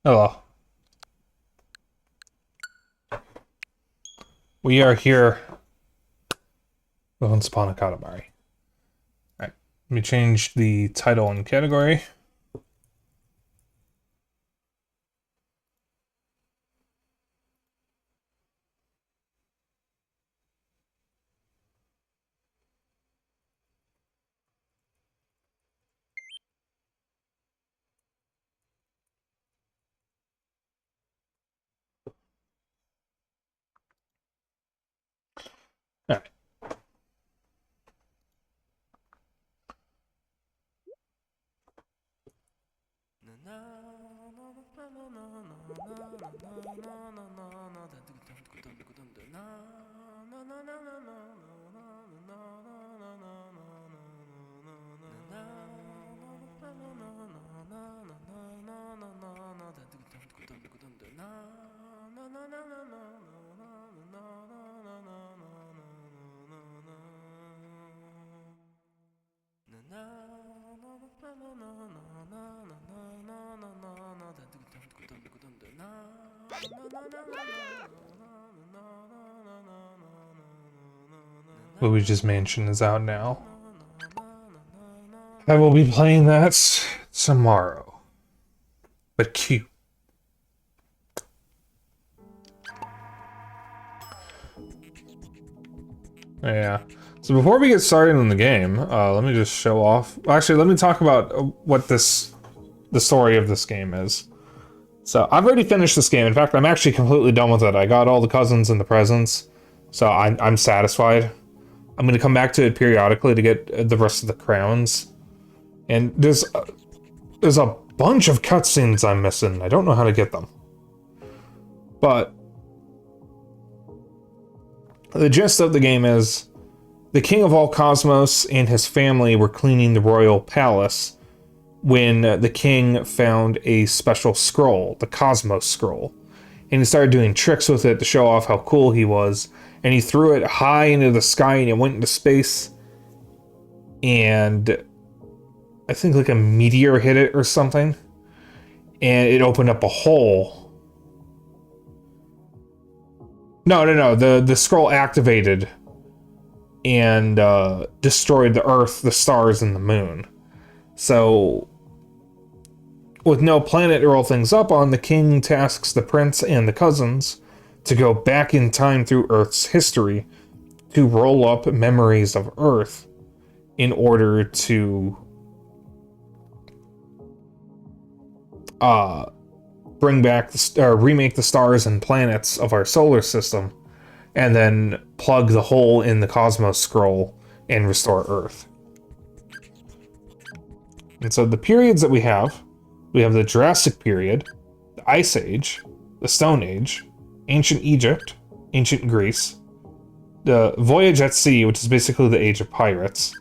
Hello. We are here with Once Upon a Katamari. Alright, let me change the title and category. Alright. Luigi's Mansion is out now. I will be playing that tomorrow. But cute. Yeah. So before we get started in the game, let me just show off. Actually, let me talk about what the story of this game is. So I've already finished this game. In fact, I'm actually completely done with it. I got all the cousins and the presents, so I'm satisfied. I'm gonna come back to it periodically to get the rest of the crowns. And there's a bunch of cutscenes I'm missing. I don't know how to get them. But the gist of the game is the king of all cosmos and his family were cleaning the royal palace when the king found a special scroll, the Cosmos Scroll. And he started doing tricks with it to show off how cool he was. And he threw it high into the sky and it went into space. And I think like a meteor hit it or something. And it opened up a hole. No. The scroll activated and destroyed the Earth, the stars, and the moon. So, with no planet to roll things up on, the king tasks the prince and the cousins to go back in time through Earth's history to roll up memories of Earth in order to bring back or remake the stars and planets of our solar system, and then plug the hole in the Cosmos Scroll and restore Earth. And so the periods that we have the Jurassic period, the Ice Age, the Stone Age, Ancient Egypt, Ancient Greece, the Voyage at Sea, which is basically the Age of Pirates,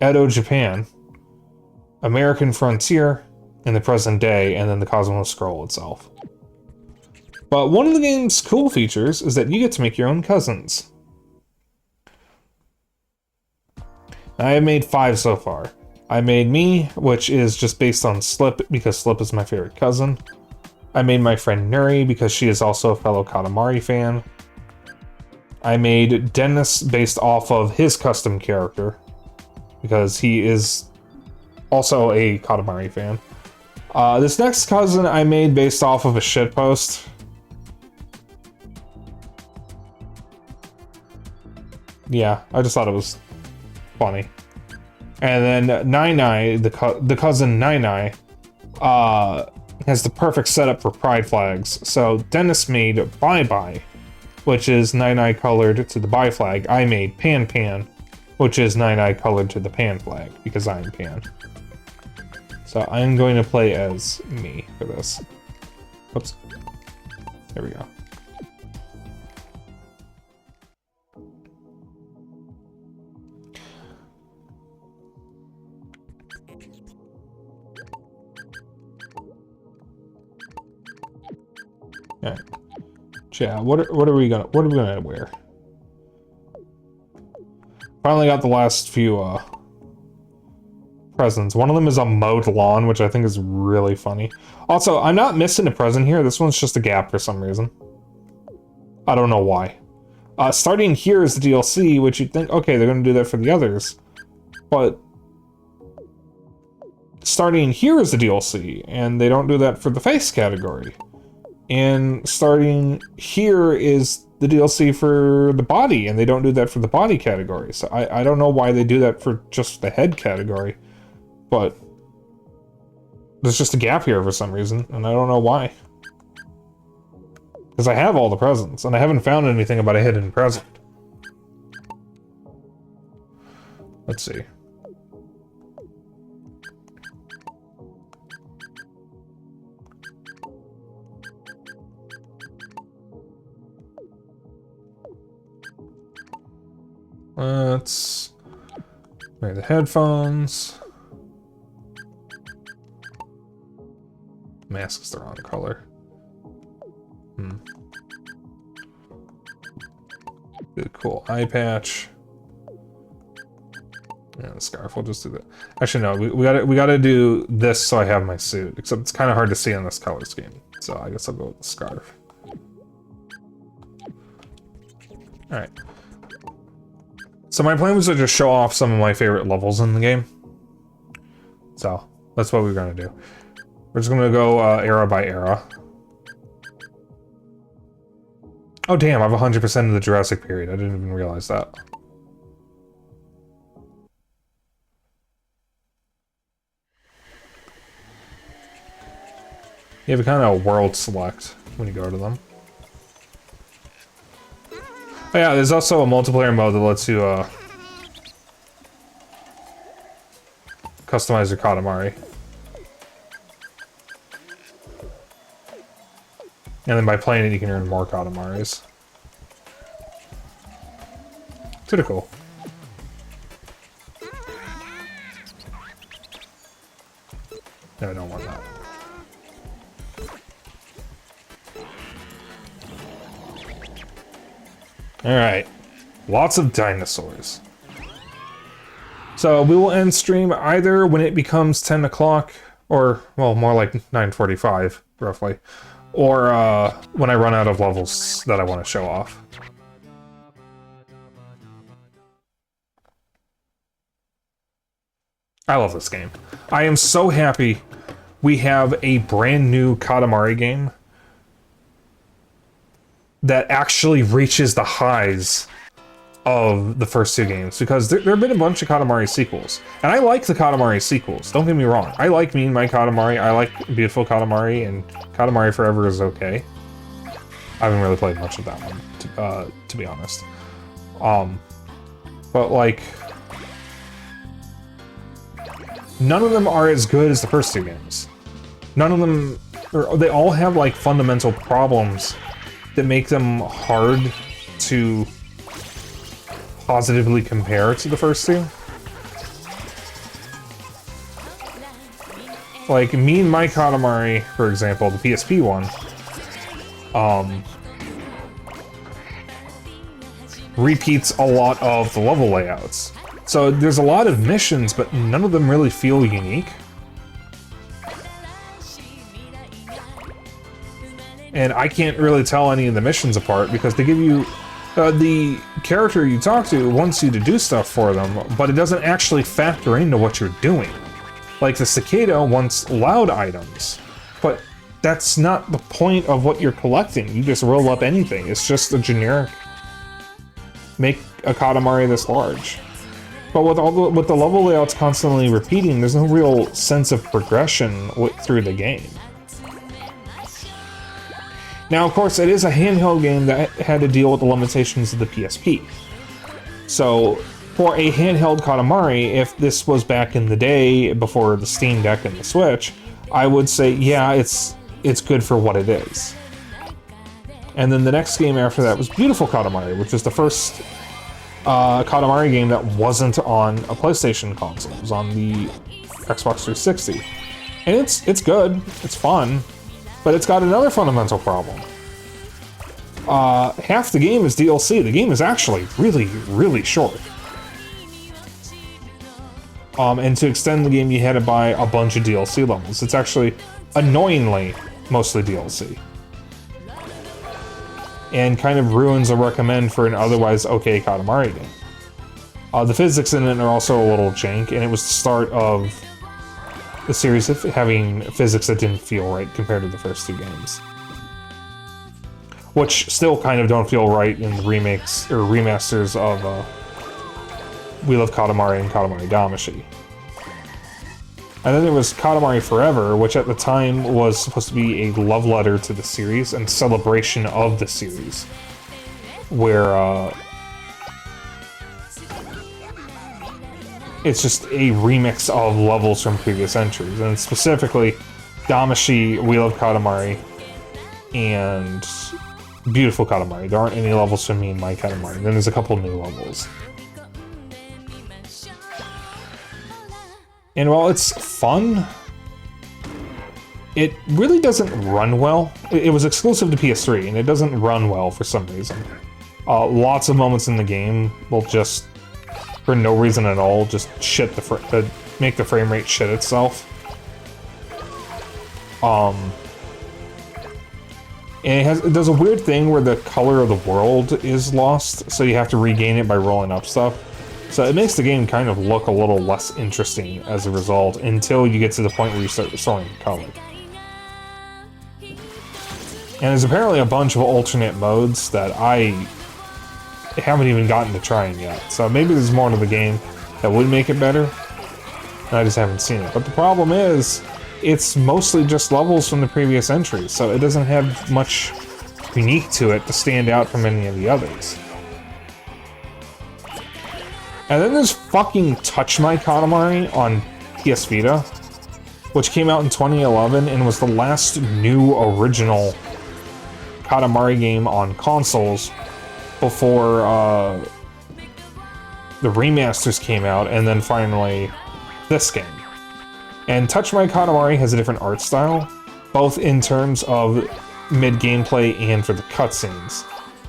Edo, Japan, American Frontier, in the present day, and then the Cosmos Scroll itself. But one of the game's cool features is that you get to make your own cousins. I have made 5 so far. I made me, which is just based on Slip, because Slip is my favorite cousin. I made my friend Nuri, because she is also a fellow Katamari fan. I made Dennis based off of his custom character, because he is also a Katamari fan. This next cousin I made based off of a shitpost. Yeah, I just thought it was funny. And then Nai, the cousin Nai, has the perfect setup for pride flags. So Dennis made Bye Bye, which is Nai colored to the Bye flag. I made Pan Pan, which is Nai colored to the Pan flag, because I'm Pan. So I'm going to play as me for this. Oops. There we go. Alright. Chat, what are we gonna wear? Finally got the last few presents. One of them is a mowed lawn, which I think is really funny. Also, I'm not missing a present here. This one's just a gap for some reason. I don't know why. Starting here is the DLC, which you'd think, okay, they're gonna do that for the others. But starting here is the DLC, and they don't do that for the face category. And starting here is the DLC for the body, and they don't do that for the body category. So I don't know why they do that for just the head category. But there's just a gap here for some reason, and I don't know why. Because I have all the presents, and I haven't found anything about a hidden present. Let's see. Let's make the headphones. Mask's the wrong color. Good, cool eye patch. Yeah, the scarf. We'll just do that. Actually, no. We gotta do this so I have my suit. Except it's kind of hard to see on this color scheme. So I guess I'll go with the scarf. All right. So my plan was to just show off some of my favorite levels in the game. So that's what we're gonna do. We're just gonna go era by era. Oh damn, I have 100% of the Jurassic period. I didn't even realize that. You have a kind of world select when you go to them. Oh yeah, there's also a multiplayer mode that lets you customize your Katamari. And then by playing it, you can earn more Katamaris. Pretty cool. No, I don't want that. Alright. Lots of dinosaurs. So we will end stream either when it becomes 10 o'clock, or, well, more like 9:45, roughly. Or when I run out of levels that I want to show off. I love this game. I am so happy we have a brand new Katamari game that actually reaches the highs of the first two games, because there have been a bunch of Katamari sequels, and I like the Katamari sequels, don't get me wrong. I like Mean My Katamari, I like Beautiful Katamari, and Katamari Forever is okay. I haven't really played much of that one, to be honest. But like, none of them are as good as the first two games. None of them, or they all have like fundamental problems that make them hard to positively compare to the first two. Like Mean My Katamari, for example, the PSP one, repeats a lot of the level layouts. So there's a lot of missions, but none of them really feel unique. And I can't really tell any of the missions apart because they give you the character you talk to wants you to do stuff for them, but it doesn't actually factor into what you're doing. Like the cicada wants loud items, but that's not the point of what you're collecting. You just roll up anything. It's just a generic make a Katamari this large. But with the level layouts constantly repeating, there's no real sense of progression through the game. Now, of course, it is a handheld game that had to deal with the limitations of the PSP. So, for a handheld Katamari, if this was back in the day, before the Steam Deck and the Switch, I would say, yeah, it's good for what it is. And then the next game after that was Beautiful Katamari, which was the first Katamari game that wasn't on a PlayStation console. It was on the Xbox 360. And it's good, it's fun, but it's got another fundamental problem. Half the game is DLC. The game is actually really, really short. And to extend the game, you had to buy a bunch of DLC levels. It's actually, annoyingly, mostly DLC. And kind of ruins a recommend for an otherwise okay Katamari game. The physics in it are also a little jank, and it was the start of the series of having physics that didn't feel right compared to the first two games. Which still kind of don't feel right in the remakes or remasters of We Love Katamari and Katamari Damacy. And then there was Katamari Forever, which at the time was supposed to be a love letter to the series and celebration of the series. Where it's just a remix of levels from previous entries, and specifically Damacy, We Love Katamari, and Beautiful Katamari. There aren't any levels from Mean My Katamari. Then there's a couple new levels. And while it's fun, it really doesn't run well. It was exclusive to PS3, and it doesn't run well for some reason. Lots of moments in the game will just, for no reason at all, just make the frame rate shit itself. And it does a weird thing where the color of the world is lost, so you have to regain it by rolling up stuff. So it makes the game kind of look a little less interesting as a result, until you get to the point where you start restoring the color. And there's apparently a bunch of alternate modes that I haven't even gotten to trying yet. So maybe there's more to the game that would make it better, and I just haven't seen it. But the problem is, it's mostly just levels from the previous entries, so it doesn't have much unique to it to stand out from any of the others. And then there's fucking Touch My Katamari on PS Vita, which came out in 2011 and was the last new original Katamari game on consoles before the remasters came out, and then finally this game. And Touch My Katamari has a different art style, both in terms of mid-gameplay and for the cutscenes.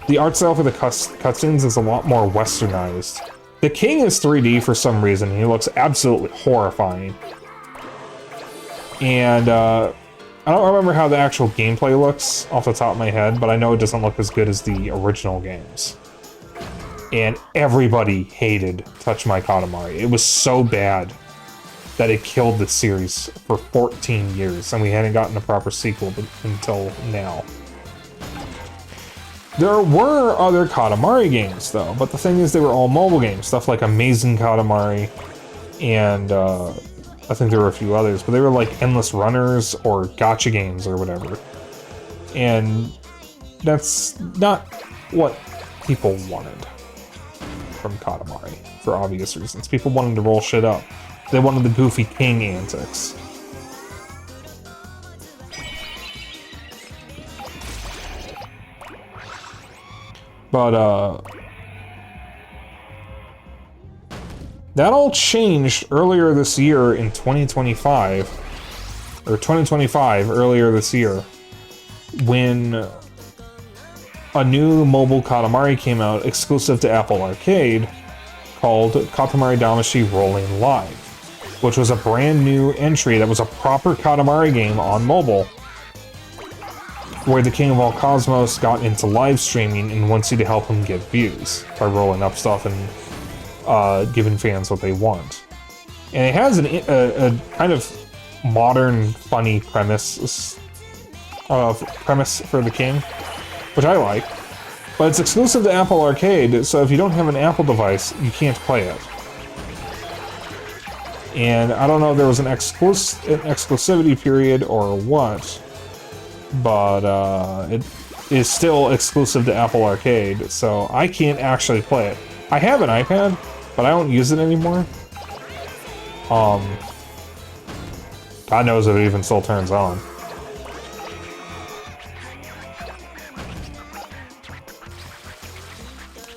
The art style for the cutscenes is a lot more westernized. The king is 3D for some reason, and he looks absolutely horrifying. And I don't remember how the actual gameplay looks off the top of my head, but I know it doesn't look as good as the original games. And everybody hated Touch My Katamari. It was so bad that it killed the series for 14 years, and we hadn't gotten a proper sequel until now. There were other Katamari games, though, but the thing is they were all mobile games. Stuff like Amazing Katamari, and I think there were a few others, but they were like Endless Runners or Gacha games or whatever. And that's not what people wanted from Katamari, for obvious reasons. People wanted to roll shit up. They wanted the goofy king antics. But, that all changed earlier this year in 2025, or 2025 earlier this year, when a new mobile Katamari came out exclusive to Apple Arcade called Katamari Damacy Rolling Live, which was a brand new entry that was a proper Katamari game on mobile, where the King of All Cosmos got into live streaming and wants you to help him get views by rolling up stuff and giving fans what they want. And it has a kind of modern, funny premise for the king, which I like. But it's exclusive to Apple Arcade, so if you don't have an Apple device, you can't play it. And I don't know if there was an exclusivity period or what, but it is still exclusive to Apple Arcade, so I can't actually play it. I have an iPad, but I don't use it anymore. God knows if it even still turns on.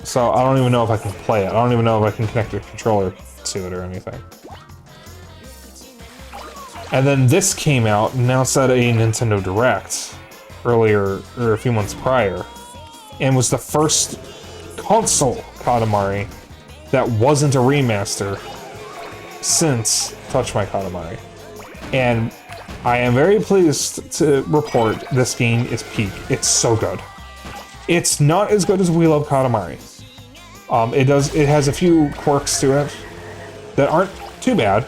So I don't even know if I can play it. I don't even know if I can connect a controller to it or anything. And then this came out, announced at a Nintendo Direct earlier, or a few months prior, and was the first console Katamari that wasn't a remaster since Touch My Katamari. And I am very pleased to report this game is peak. It's so good. It's not as good as We Love Katamari. It has a few quirks to it that aren't too bad,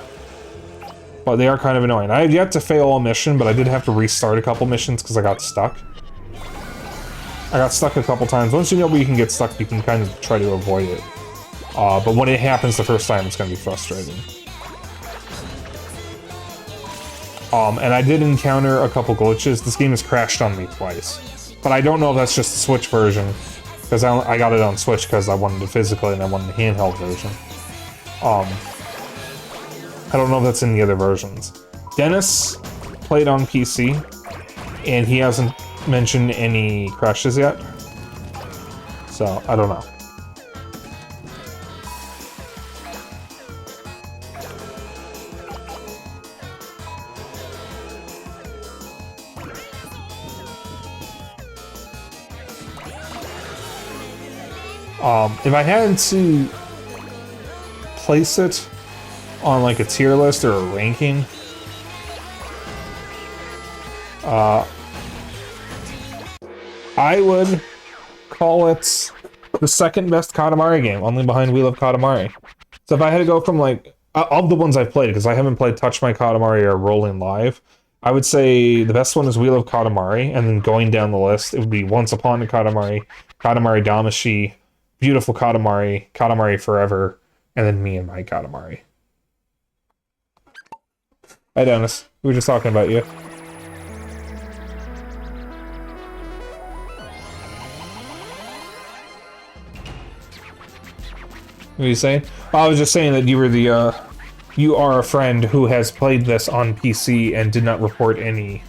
but they are kind of annoying. I have yet to fail a mission, but I did have to restart a couple missions because I got stuck. I got stuck a couple times. Once you know where you can get stuck, you can kind of try to avoid it. But when it happens the first time, it's going to be frustrating. And I did encounter a couple glitches. This game has crashed on me twice. But I don't know if that's just the Switch version, because I got it on Switch because I wanted it physically and I wanted the handheld version. I don't know if that's in the other versions. Dennis played on PC, and he hasn't mentioned any crashes yet. So, I don't know. If I had to place it on like a tier list or a ranking, I would call it the second best Katamari game, only behind We Love Katamari. So if I had to go from like, of the ones I've played, because I haven't played Touch My Katamari or Rolling Live, I would say the best one is We Love Katamari, and then going down the list, it would be Once Upon a Katamari, Katamari Damacy, Beautiful Katamari, Katamari Forever, and then Me and My Katamari. Hi Dennis, we were just talking about you. What are you saying? I was just saying that you were the, you are a friend who has played this on PC and did not report any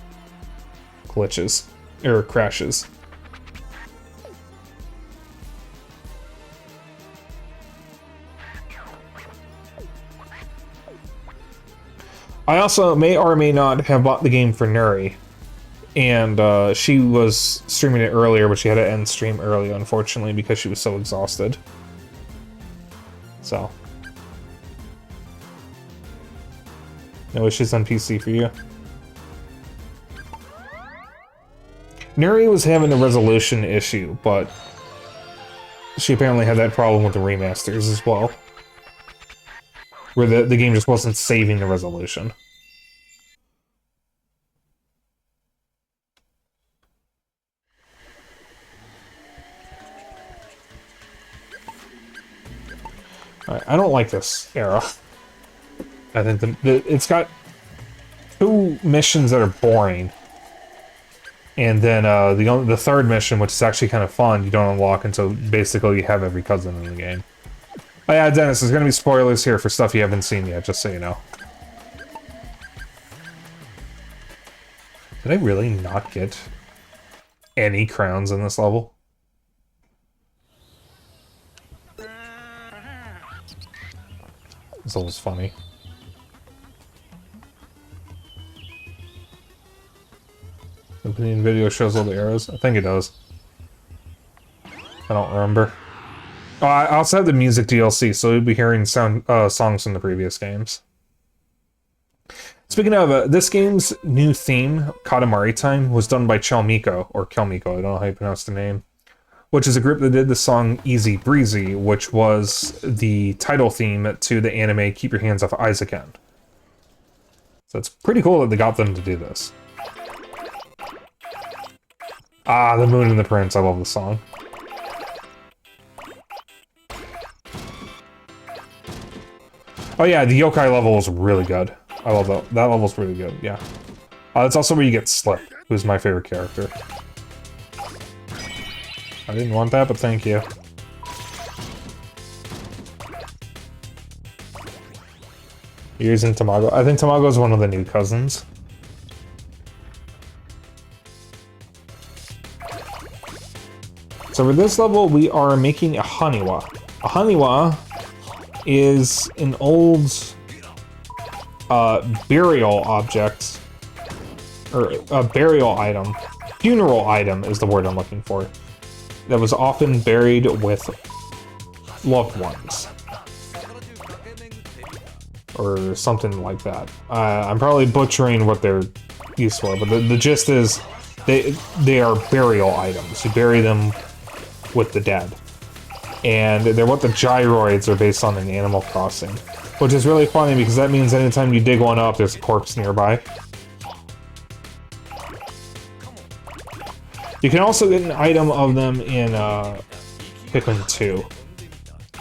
glitches, or crashes. I also may or may not have bought the game for Nuri, and she was streaming it earlier, but she had to end stream early, unfortunately, because she was so exhausted. So. No issues on PC for you. Nuri was having a resolution issue, but she apparently had that problem with the remasters as well, where the game just wasn't saving the resolution. I don't like this era. I think it's got 2 missions that are boring. And then the third mission, which is actually kind of fun, you don't unlock until basically you have every cousin in the game. Oh yeah, Dennis, there's going to be spoilers here for stuff you haven't seen yet, just so you know. Did I really not get any crowns in this level? This level's funny. Opening video shows all the arrows? I think it does. I don't remember. Oh, I also have the music DLC, so you'll be hearing songs from the previous games. Speaking of, this game's new theme, Katamari Time, was done by Kelmiko, or Kelmiko, I don't know how you pronounce the name, which is a group that did the song Easy Breezy, which was the title theme to the anime Keep Your Hands Off Isaac-en. So it's pretty cool that they got them to do this. Ah, The Moon and the Prince, I love the song. Oh yeah, the yokai level is really good. I love that. That level's really good, yeah. It's also where you get Slip, who's my favorite character. I didn't want that, but thank you. You're using Tamago? I think Tamago is one of the new cousins. So for this level, we are making a Haniwa. A Haniwa is an old burial object, or a burial item. Funeral item is the word I'm looking for. That was often buried with loved ones. Or something like that. I'm probably butchering what they're used for, but the gist is they are burial items. You bury them with the dead. And they're what the gyroids are based on in Animal Crossing. Which is really funny because that means anytime you dig one up, there's a corpse nearby. You can also get an item of them in Pikmin 2.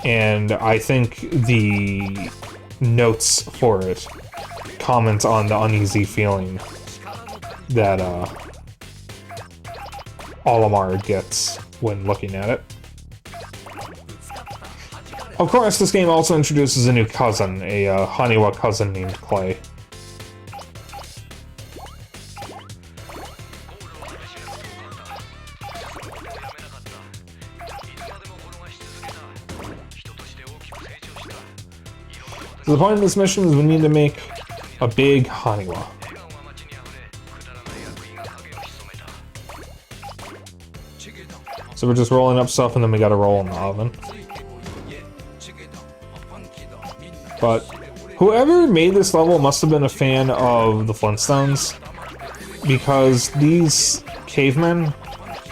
And I think the notes for it comment on the uneasy feeling that Olimar gets when looking at it. Of course, this game also introduces a new cousin, a Haniwa cousin named Clay. So the point of this mission is we need to make a big Haniwa. So we're just rolling up stuff and then we gotta roll in the oven. But whoever made this level must have been a fan of the Flintstones, because these cavemen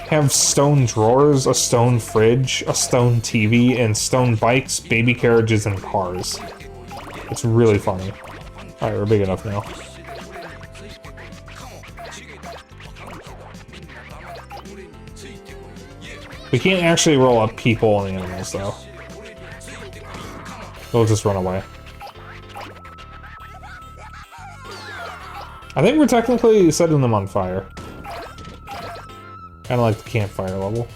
have stone drawers, a stone fridge, a stone TV, and stone bikes, baby carriages, and cars. It's really funny. Alright, we're big enough now. We can't actually roll up people and animals, though. They'll just run away. I think we're technically setting them on fire. Kinda like the campfire level.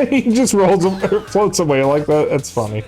He just rolls him, floats away like that. That's funny.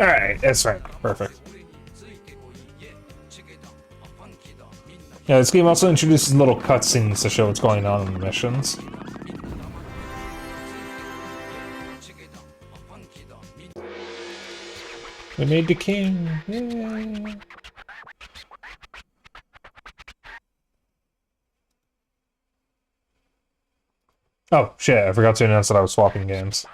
Alright, that's right. Perfect. Yeah, this game also introduces little cutscenes to show what's going on in the missions. We made the king! Yay! Oh, shit, I forgot to announce that I was swapping games.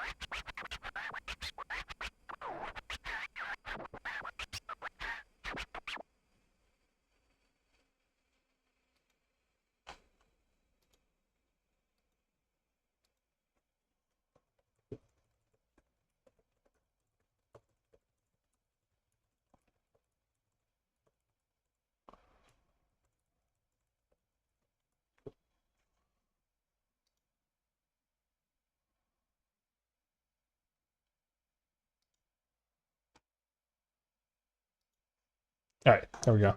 Alright, there we go.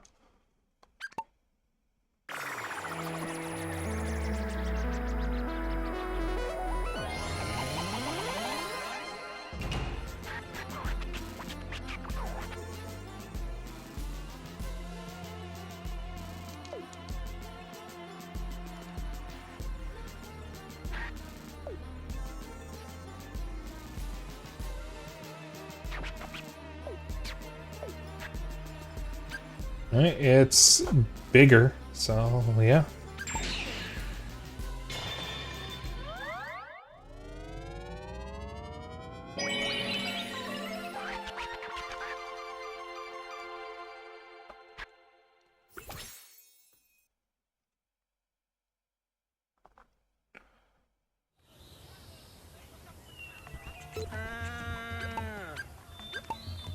Alright, it's bigger, so yeah.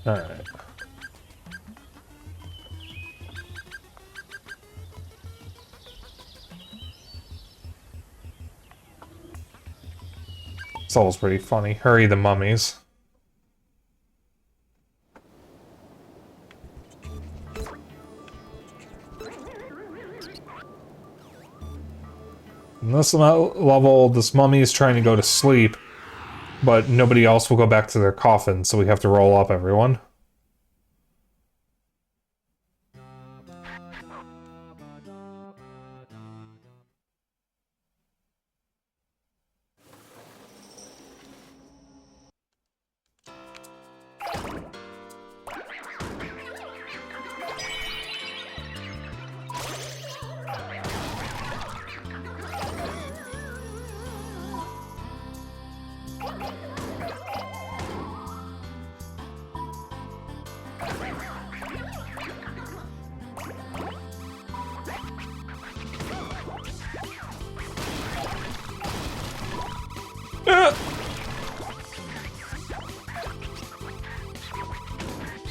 Alright. It's always pretty funny. Hurry the mummies. In this level, this mummy is trying to go to sleep, but nobody else will go back to their coffin, so we have to roll up everyone.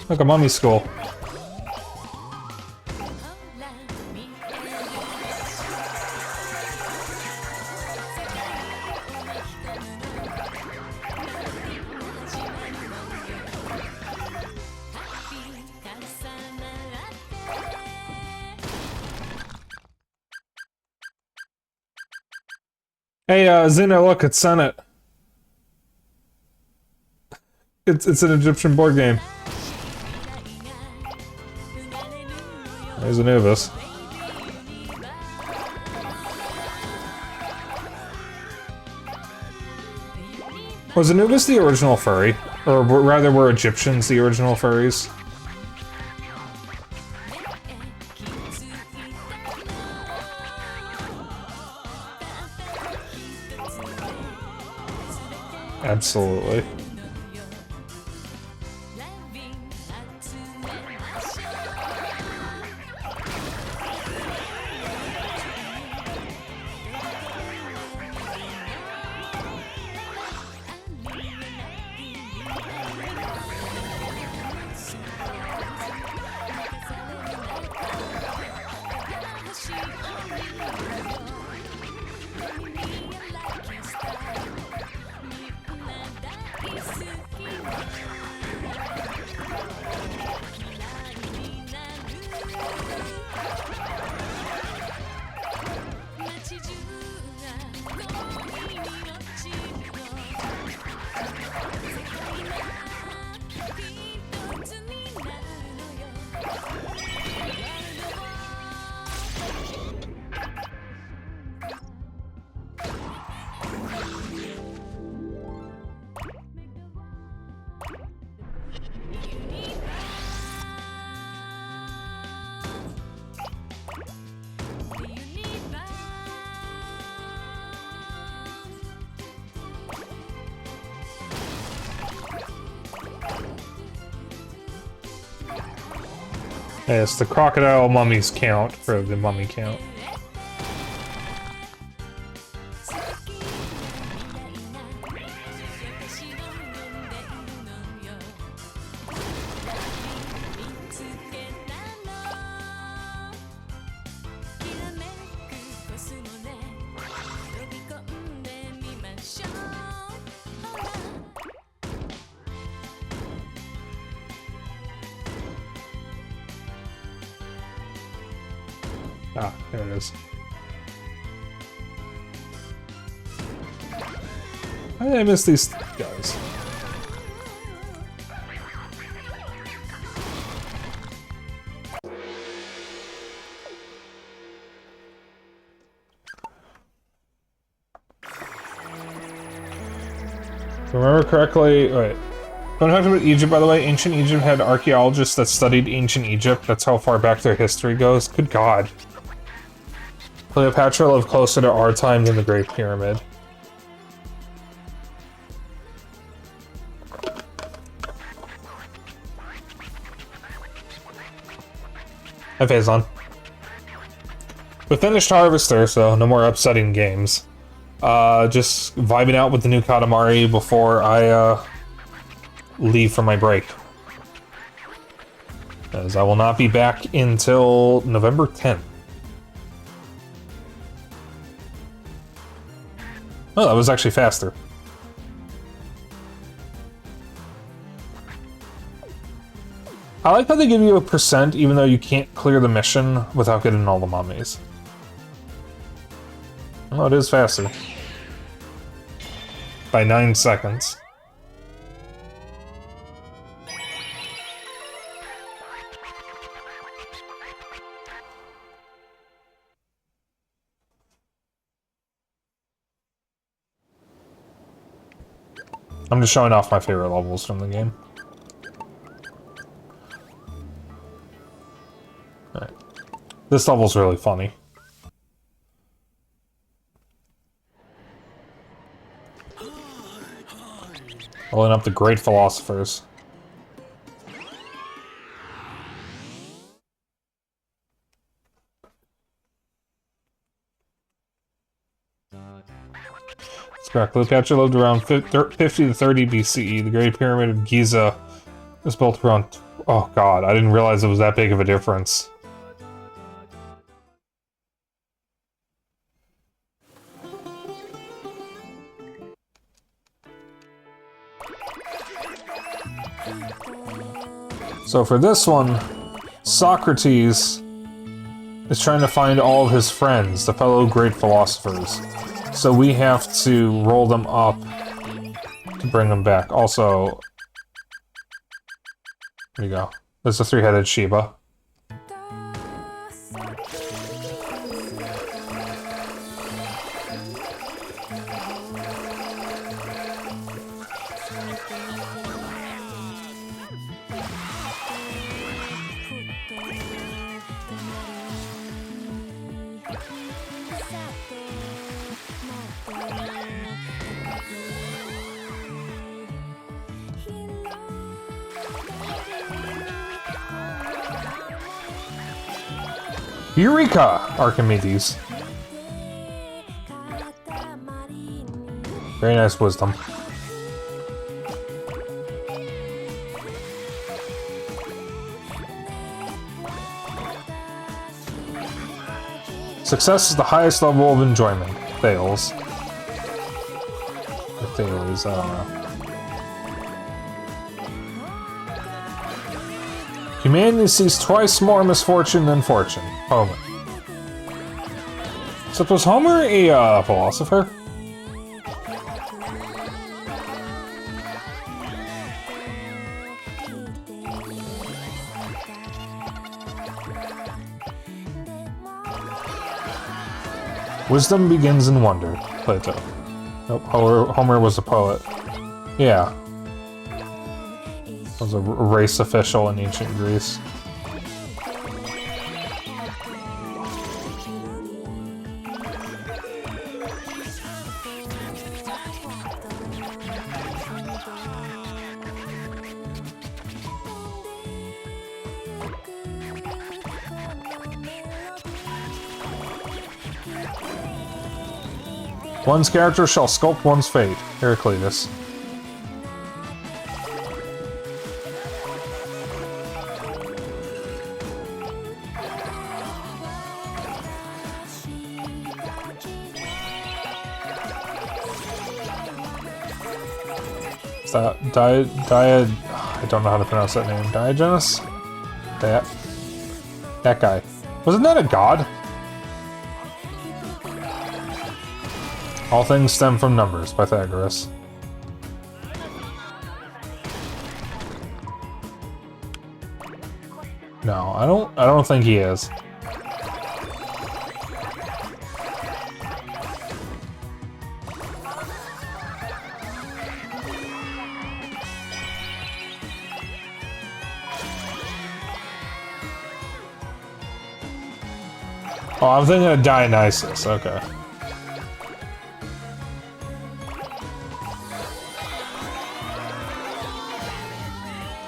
Like a mummy skull. Hey, Zena, look, it's Senate. It's an Egyptian board game. There's Anubis. Was Anubis the original furry? Or rather, were Egyptians the original furries? Absolutely. Yes, the crocodile mummies count for the mummy count. Ah, there it is. How did I miss these guys? If I remember correctly, wait. When I talked about Egypt, by the way, ancient Egypt had archaeologists that studied ancient Egypt. That's how far back their history goes. Good God. Cleopatra lived closer to our time than the Great Pyramid. Hi, Faison. We finished Harvester, so no more upsetting games. Just vibing out with the new Katamari before I, leave for my break. As I will not be back until November 10th. Oh, that was actually faster. I like how they give you a percent even though you can't clear the mission without getting all the mummies. Oh, it is faster. By 9 seconds. I'm just showing off my favorite levels from the game. Alright. This level's really funny. Rolling up the great philosophers. Correct. Cleopatra lived around 50 to 30 BCE. The Great Pyramid of Giza was built around... Oh god, I didn't realize it was that big of a difference. So for this one, Socrates is trying to find all of his friends, the fellow great philosophers. So we have to roll them up to bring them back. Also, there you go. There's a three-headed Shiba. Eureka, Archimedes. Very nice wisdom. Success is the highest level of enjoyment. Fails. Or fails, I don't know. Humanity sees twice more misfortune than fortune. Omen. So was Homer a philosopher? Wisdom begins in wonder. Plato. Nope, Homer was a poet. Yeah. Was a race official in ancient Greece. One's character shall sculpt one's fate. Heraclitus. Is that I don't know how to pronounce that name. Diogenes? That guy. Wasn't that a god? All things stem from numbers, Pythagoras. No, I don't think he is. Oh, I'm thinking of Dionysus, okay.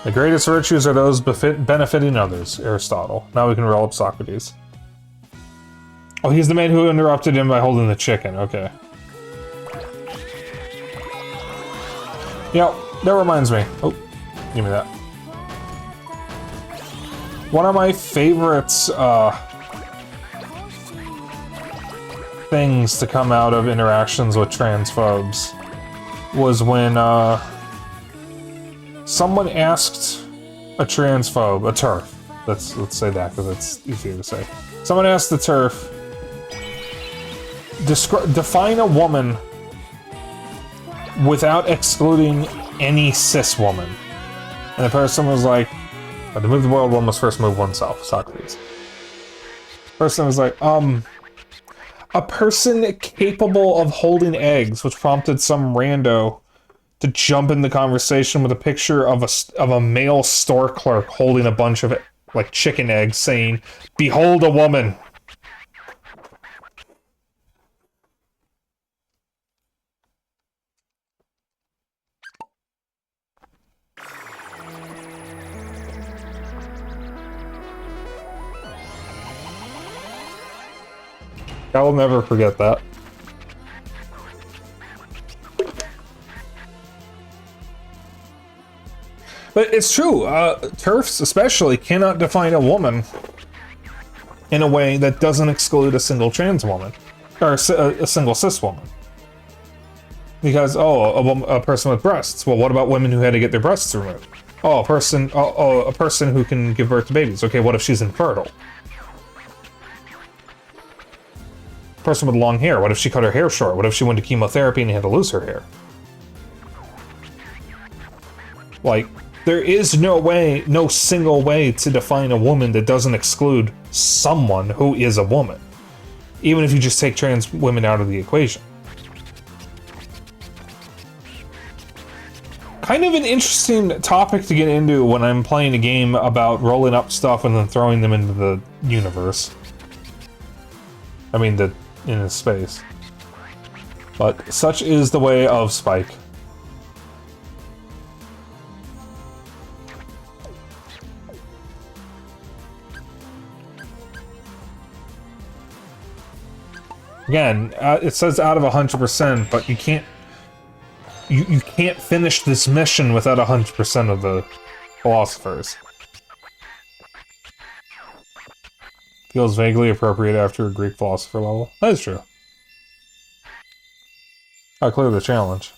The greatest virtues are those benefiting others, Aristotle. Now we can roll up Socrates. Oh, he's the man who interrupted him by holding the chicken, okay. Yeah, that reminds me. Oh, give me that. One of my favorite things to come out of interactions with transphobes was when someone asked a transphobe, a TERF, let's say that because it's easier to say. Someone asked the TERF, define a woman without excluding any cis woman. And the person was like, to move the world, one must first move oneself, Socrates. The person was like, a person capable of holding eggs, which prompted some rando to jump in the conversation with a picture of a male store clerk holding a bunch of like chicken eggs, saying, "Behold a woman." I will never forget that. But it's true, TERFs especially cannot define a woman in a way that doesn't exclude a single trans woman, or a single cis woman. Because, a person with breasts. Well, what about women who had to get their breasts removed? Oh, a person who can give birth to babies. Okay, what if she's infertile? Person with long hair, what if she cut her hair short? What if she went to chemotherapy and had to lose her hair? Like, there is no single way to define a woman that doesn't exclude someone who is a woman. Even if you just take trans women out of the equation. Kind of an interesting topic to get into when I'm playing a game about rolling up stuff and then throwing them into the universe. I mean, in space. But such is the way of Spyke. Again, it says out of 100%, but you can't you can't finish this mission without 100% of the philosophers. Feels vaguely appropriate after a Greek philosopher level. That is true. I'll clear the challenge.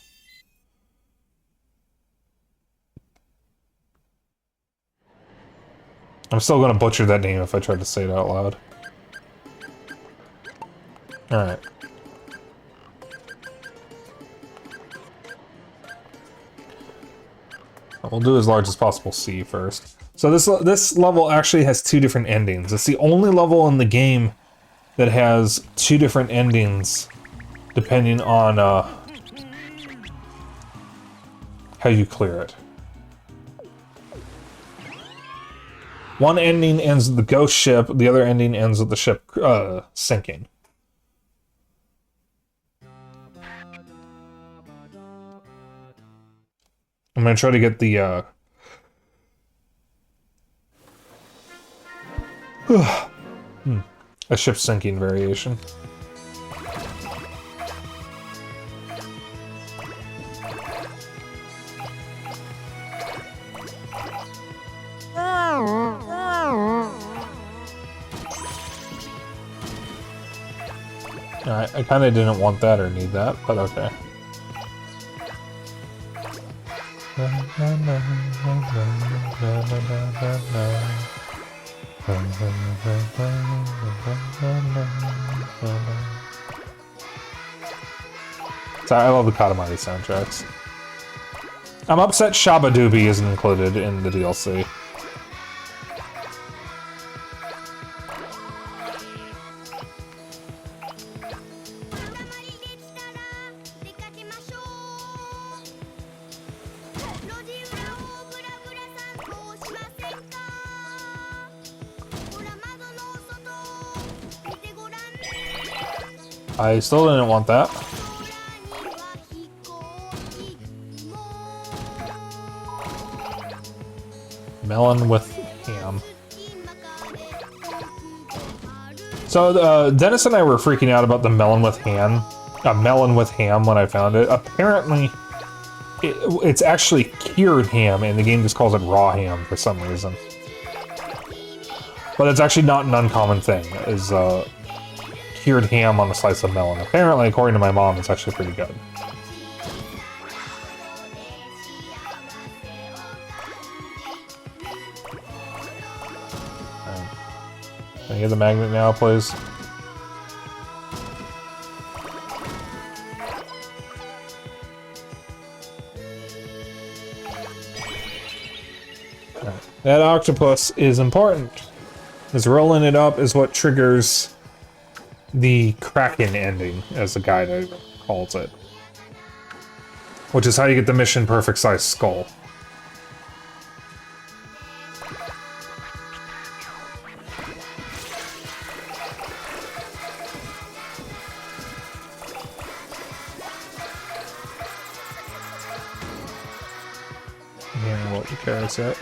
I'm still gonna butcher that name if I try to say it out loud. Alright. We'll do as large as possible C first. So this level actually has two different endings. It's the only level in the game that has two different endings depending on how you clear it. One ending ends with the ghost ship, the other ending ends with the ship sinking. I'm gonna try to get the a ship sinking variation. I kind of didn't want that or need that, but okay. Sorry, I love the Katamari soundtracks. I'm upset Shabba Dooby isn't included in the DLC. I still didn't want that. Melon with ham. So Dennis and I were freaking out about the melon with ham. Melon with ham when I found it. Apparently, it's actually cured ham, and the game just calls it raw ham for some reason. But it's actually not an uncommon thing. Is cured ham on a slice of melon. Apparently, according to my mom, it's actually pretty good. Can I get the magnet now, please? Right. That octopus is important, because rolling it up is what triggers the Kraken ending, as the guide calls it. Which is how you get the mission perfect size skull. Yeah, what the carrots at?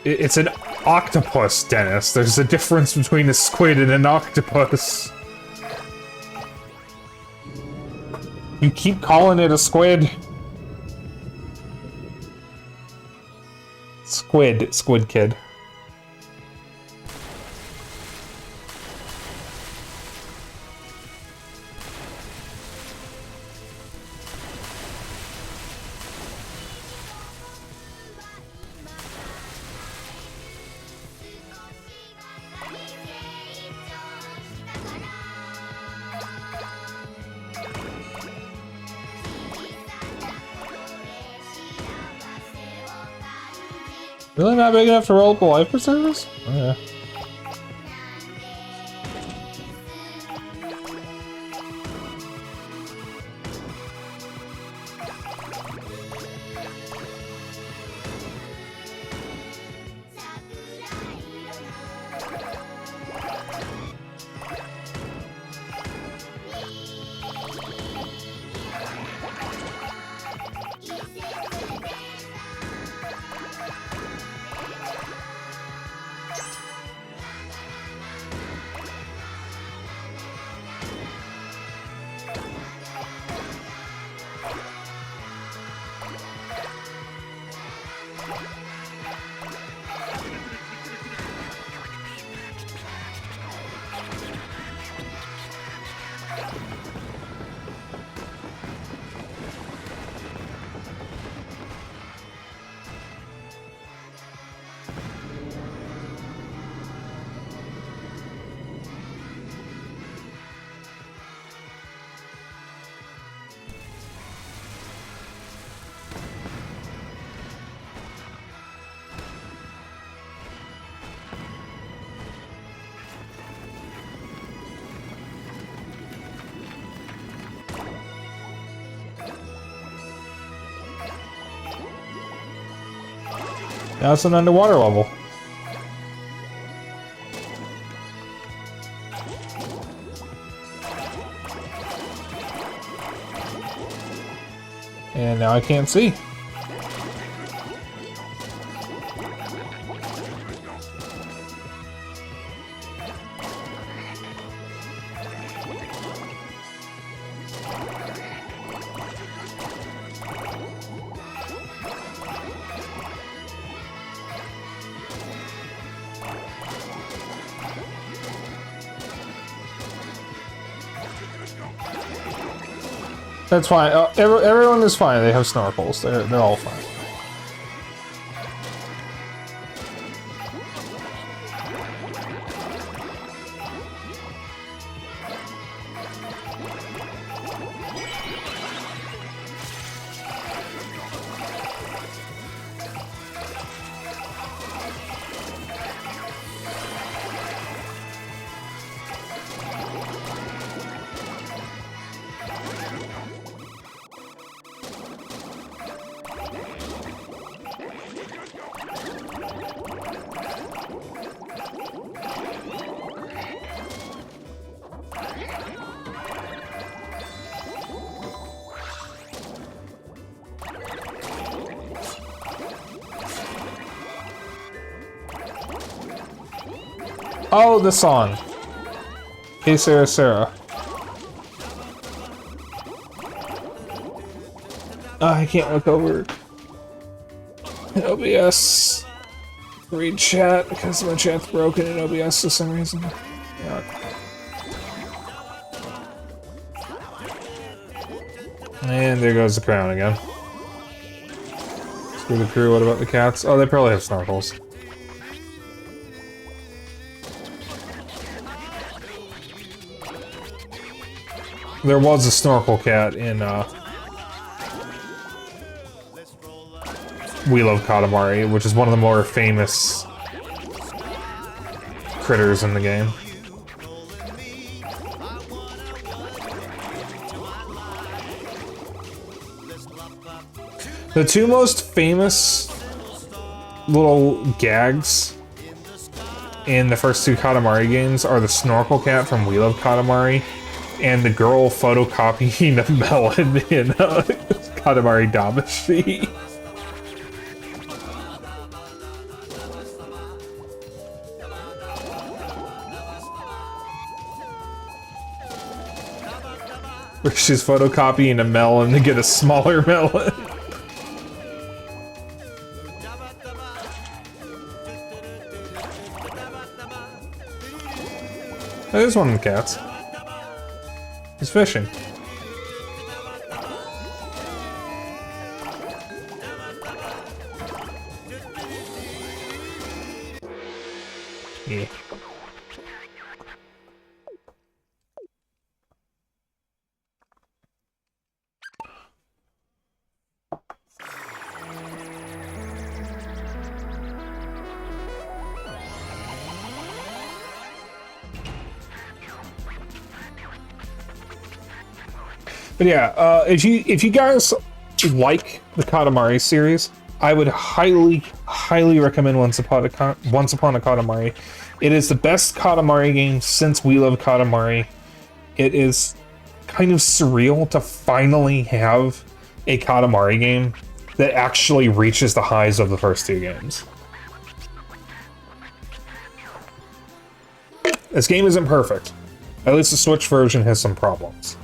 It's an octopus, Dennis. There's a difference between a squid and an octopus. You keep calling it a squid. Squid kid. Really not big enough to roll up a life preservers? Oh, yeah. Now it's an underwater level. And now I can't see. That's fine. Everyone is fine. They have snorkels. They're all fine. Oh, the song. Hey, Sarah, Sarah. I can't look over OBS. Read chat because my chat's broken in OBS for some reason. Yeah. And there goes the crown again. Screw the crew, what about the cats? Oh, they probably have snorkels. There was a snorkel cat in We Love Katamari, which is one of the more famous critters in the game. The two most famous little gags in the first two Katamari games are the snorkel cat from We Love Katamari and the girl photocopying a melon in Katamari Damacy. Where she's photocopying a melon to get a smaller melon. There's one of the cats. He's fishing. Yeah. But yeah, if you guys like the Katamari series, I would highly recommend Once Upon a Katamari. It is the best Katamari game since We Love Katamari. It is kind of surreal to finally have a Katamari game that actually reaches the highs of the first two games. This game isn't perfect. At least the Switch version has some problems.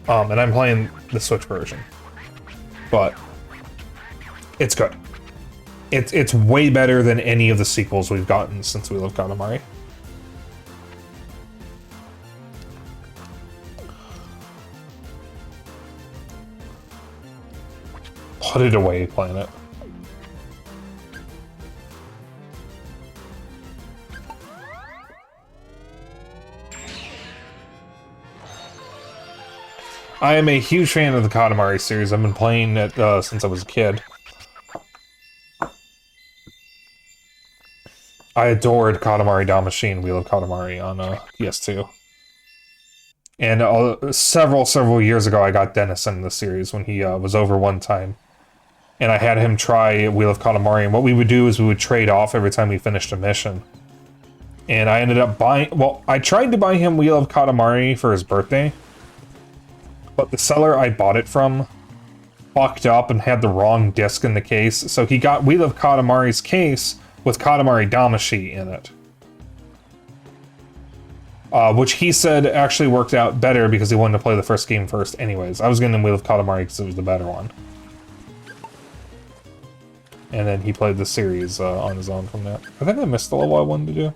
And I'm playing the Switch version. But it's good. It's way better than any of the sequels we've gotten since We Love Katamari. Put it away, Planet. I am a huge fan of the Katamari series. I've been playing it since I was a kid. I adored Katamari Damacy, We Love Katamari on PS2. And several years ago, I got Dennis in the series when he was over one time. and I had him try Wheel of Katamari, and what we would do is we would trade off every time we finished a mission. And I ended up buying... Well, I tried to buy him Wheel of Katamari for his birthday, but the seller I bought it from fucked up and had the wrong disc in the case, so he got Wheel of Katamari's case with Katamari Damacy in it. Which he said actually worked out better because he wanted to play the first game first anyways. I was getting Wheel of Katamari because it was the better one. And then he played the series on his own from that. I think I missed the level I wanted to do.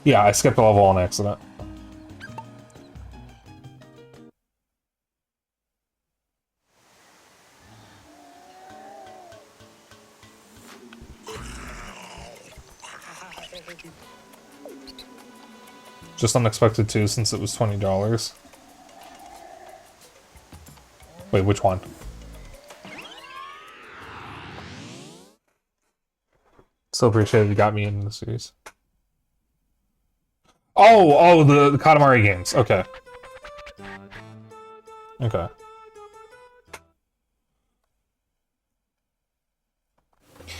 Yeah, I skipped a level on accident. Just unexpected too, since it was $20. Wait, which one? Still appreciate it, you got me into the series. Oh, the Katamari games. Okay. Okay.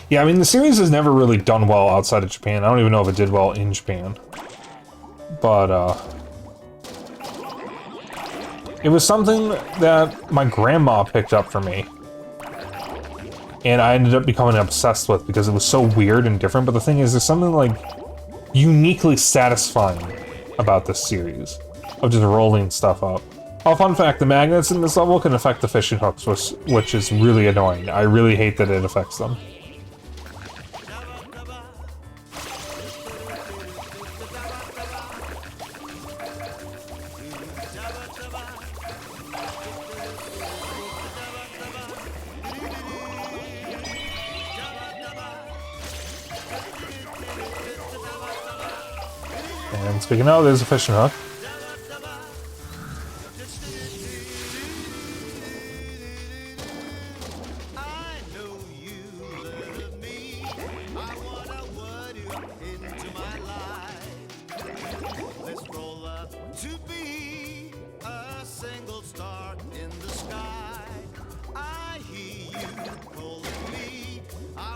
Yeah, I mean, the series has never really done well outside of Japan. I don't even know if it did well in Japan. But, it was something that my grandma picked up for me. And I ended up becoming obsessed with because it was so weird and different. But the thing is, there's something, like, uniquely satisfying about this series of just rolling stuff up. Oh, fun fact, the magnets in this level can affect the fishing hooks, which is really annoying. I really hate that it affects them. And speaking of, there's a fishing hook.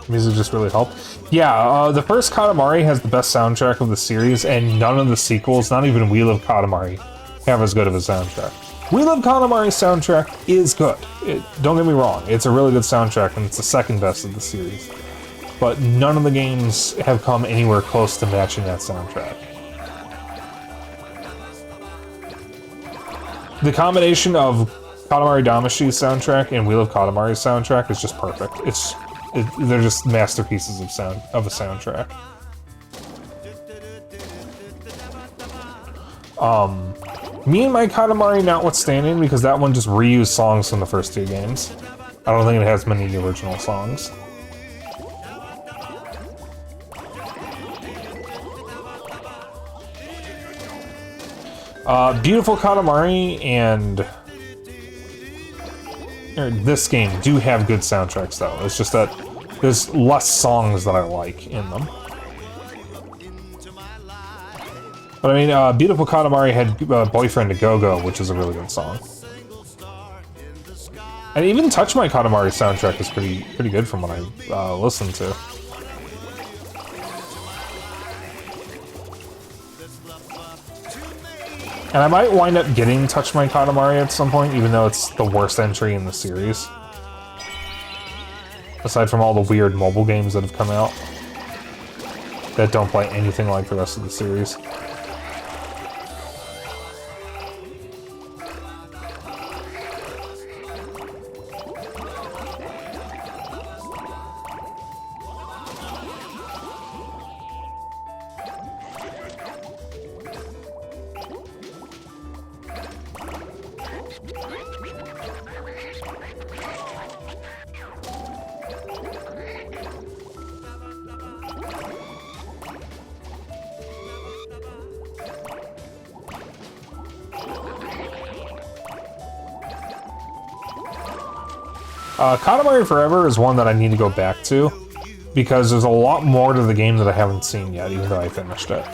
Music just really helped. Yeah, the first Katamari has the best soundtrack of the series, and none of the sequels, not even Wheel of Katamari, have as good of a soundtrack. Wheel of Katamari's soundtrack is good. Don't get me wrong, it's a really good soundtrack, and it's the second best of the series. But none of the games have come anywhere close to matching that soundtrack. The combination of Katamari Damacy's soundtrack and Wheel of Katamari's soundtrack is just perfect. They're just masterpieces of a soundtrack. Me and my Katamari notwithstanding, because that one just reused songs from the first two games. I don't think it has many original songs. Beautiful Katamari and this game do have good soundtracks, though. It's just that there's less songs that I like in them. But I mean, Beautiful Katamari had Boyfriend to Go-Go, which is a really good song. And even Touch My Katamari soundtrack is pretty good from what I listened to. And I might wind up getting Touch My Katamari at some point, even though it's the worst entry in the series. Aside from all the weird mobile games that have come out that don't play anything like the rest of the series. Katamari Forever is one that I need to go back to, because there's a lot more to the game that I haven't seen yet, even though I finished it.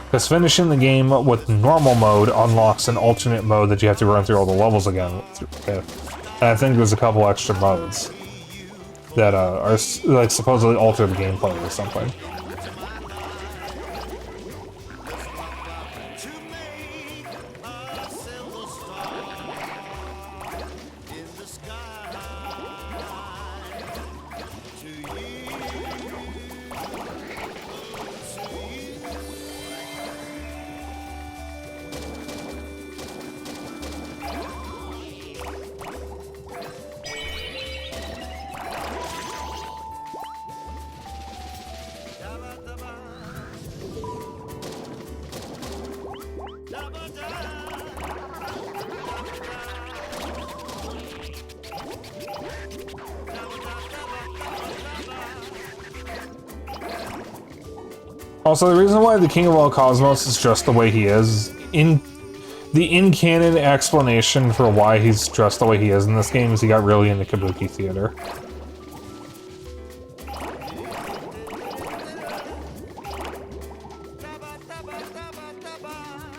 Because finishing the game with normal mode unlocks an alternate mode that you have to run through all the levels again with. And And I think there's a couple extra modes that are like supposedly alter the gameplay or something. Also, the reason why the King of All Cosmos is just the way he is, in-canon explanation for why he's dressed the way he is in this game is he got really into kabuki theater.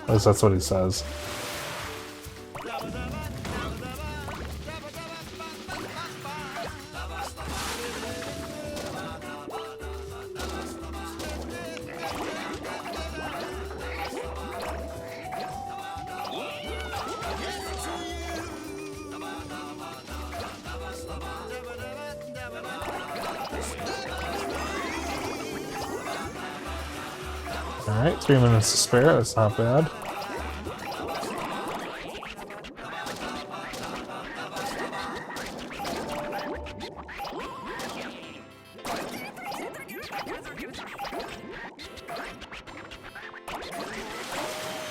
At least that's what he says. Alright, 3 minutes to spare, that's not bad.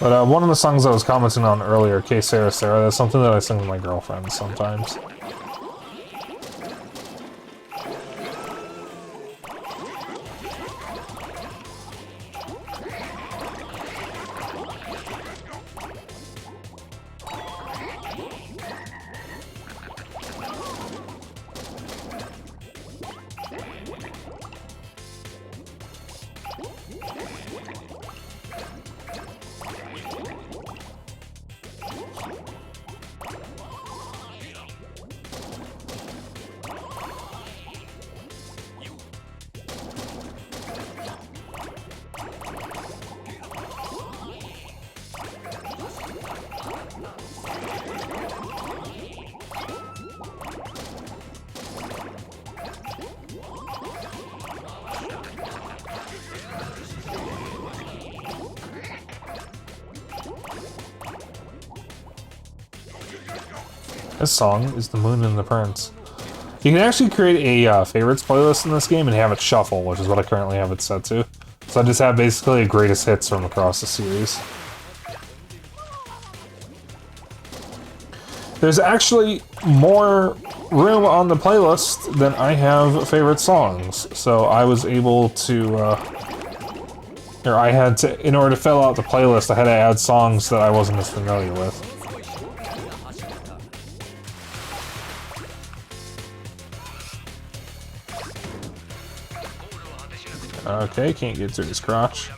But one of the songs I was commenting on earlier, K Sarah Sarah, that's something that I sing with my girlfriends sometimes. This song is The Moon and the Prince. You can actually create a favorites playlist in this game and have it shuffle, which is what I currently have it set to. So I just have basically a greatest hits from across the series. There's actually more room on the playlist than I have favorite songs, so I was able to, or I had to, in order to fill out the playlist, I had to add songs that I wasn't as familiar with. Okay, can't get through his crotch.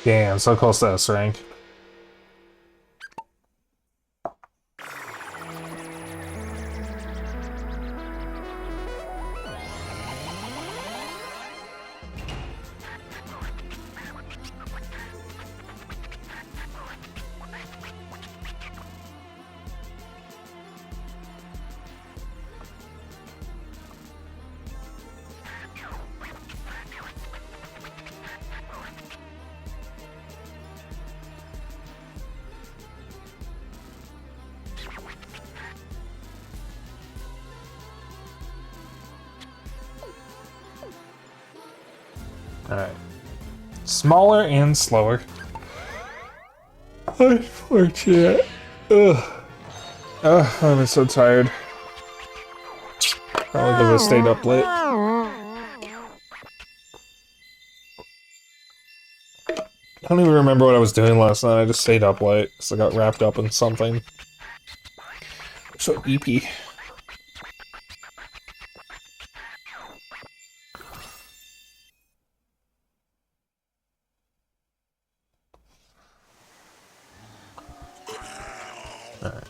Damn, so close to S rank. Alright. Smaller and slower. Unfortunate. Ugh. I'm so tired. Probably because I stayed up late. I don't even remember what I was doing last night. I just stayed up late because I got wrapped up in something. So EP. Alright.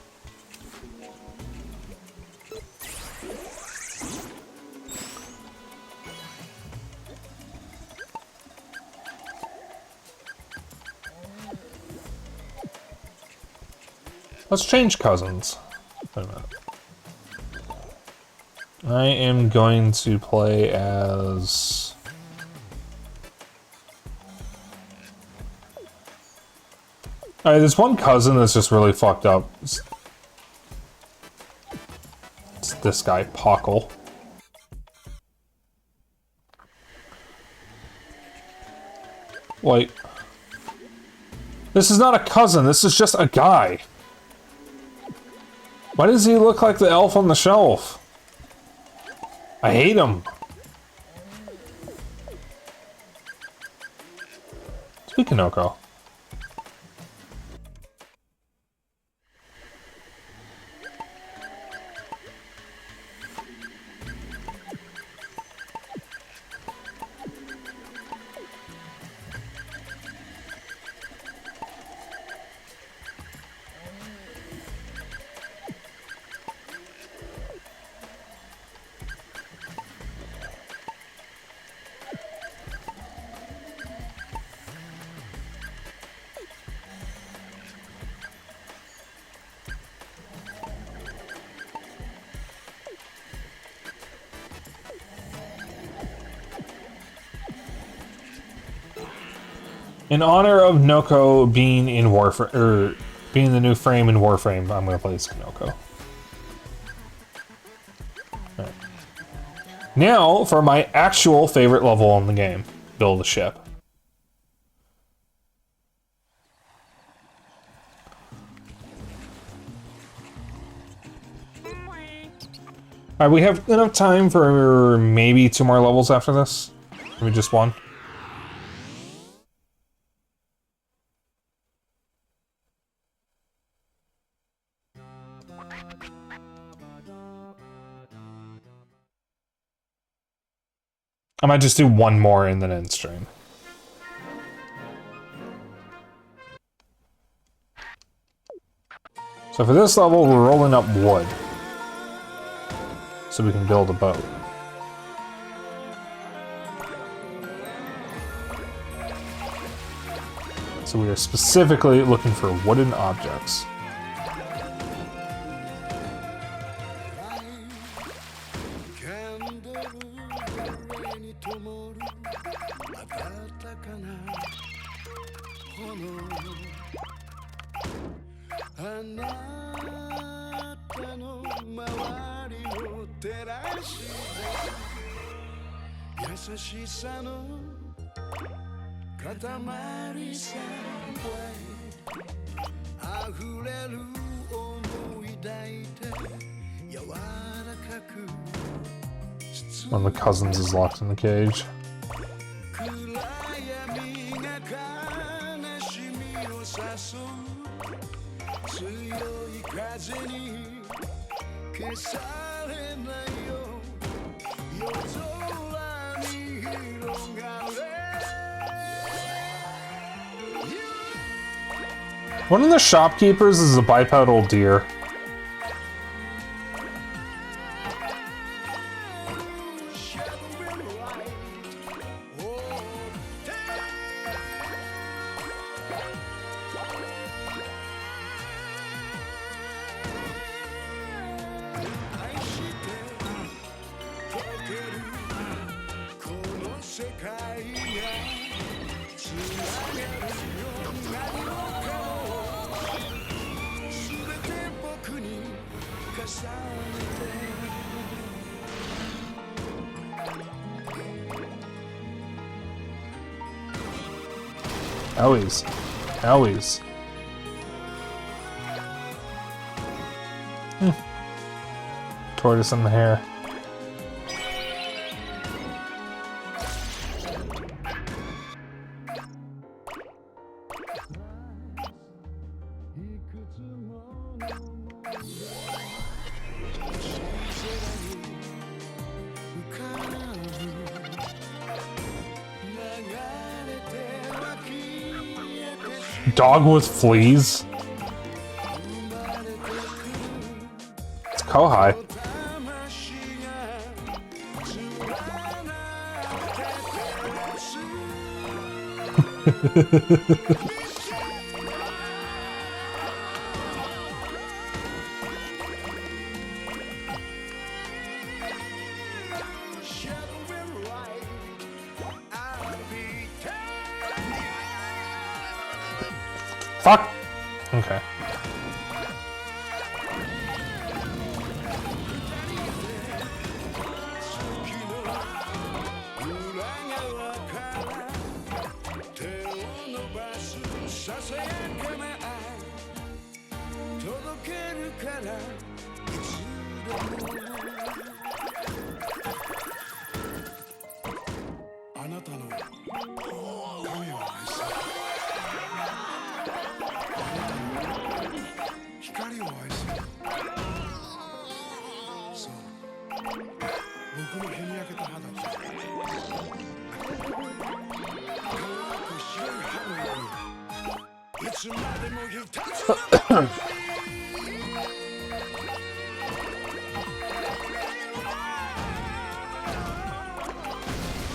Let's change cousins. Wait a minute. I am going to play as... Alright, there's one cousin that's just really fucked up. It's this guy, Pockle. Like... This is not a cousin, this is just a guy. Why does he look like the elf on the shelf? I hate him. Speak of Noko. In honor of Noko being in Warframe, or being the new frame in Warframe, I'm gonna play as Noko. Right. Now for my actual favorite level in the game: build a ship. Alright, we have enough time for maybe 2 more levels after this. Maybe just 1. I might just do 1 more and then end stream. So for this level, we're rolling up wood. So we can build a boat. So we are specifically looking for wooden objects. One of the cousins is locked in the cage. One of the shopkeepers is a bipedal deer. Owies. Owies. Tortoise in the hair. Dog with fleas? It's Kohai. Fuck! Okay.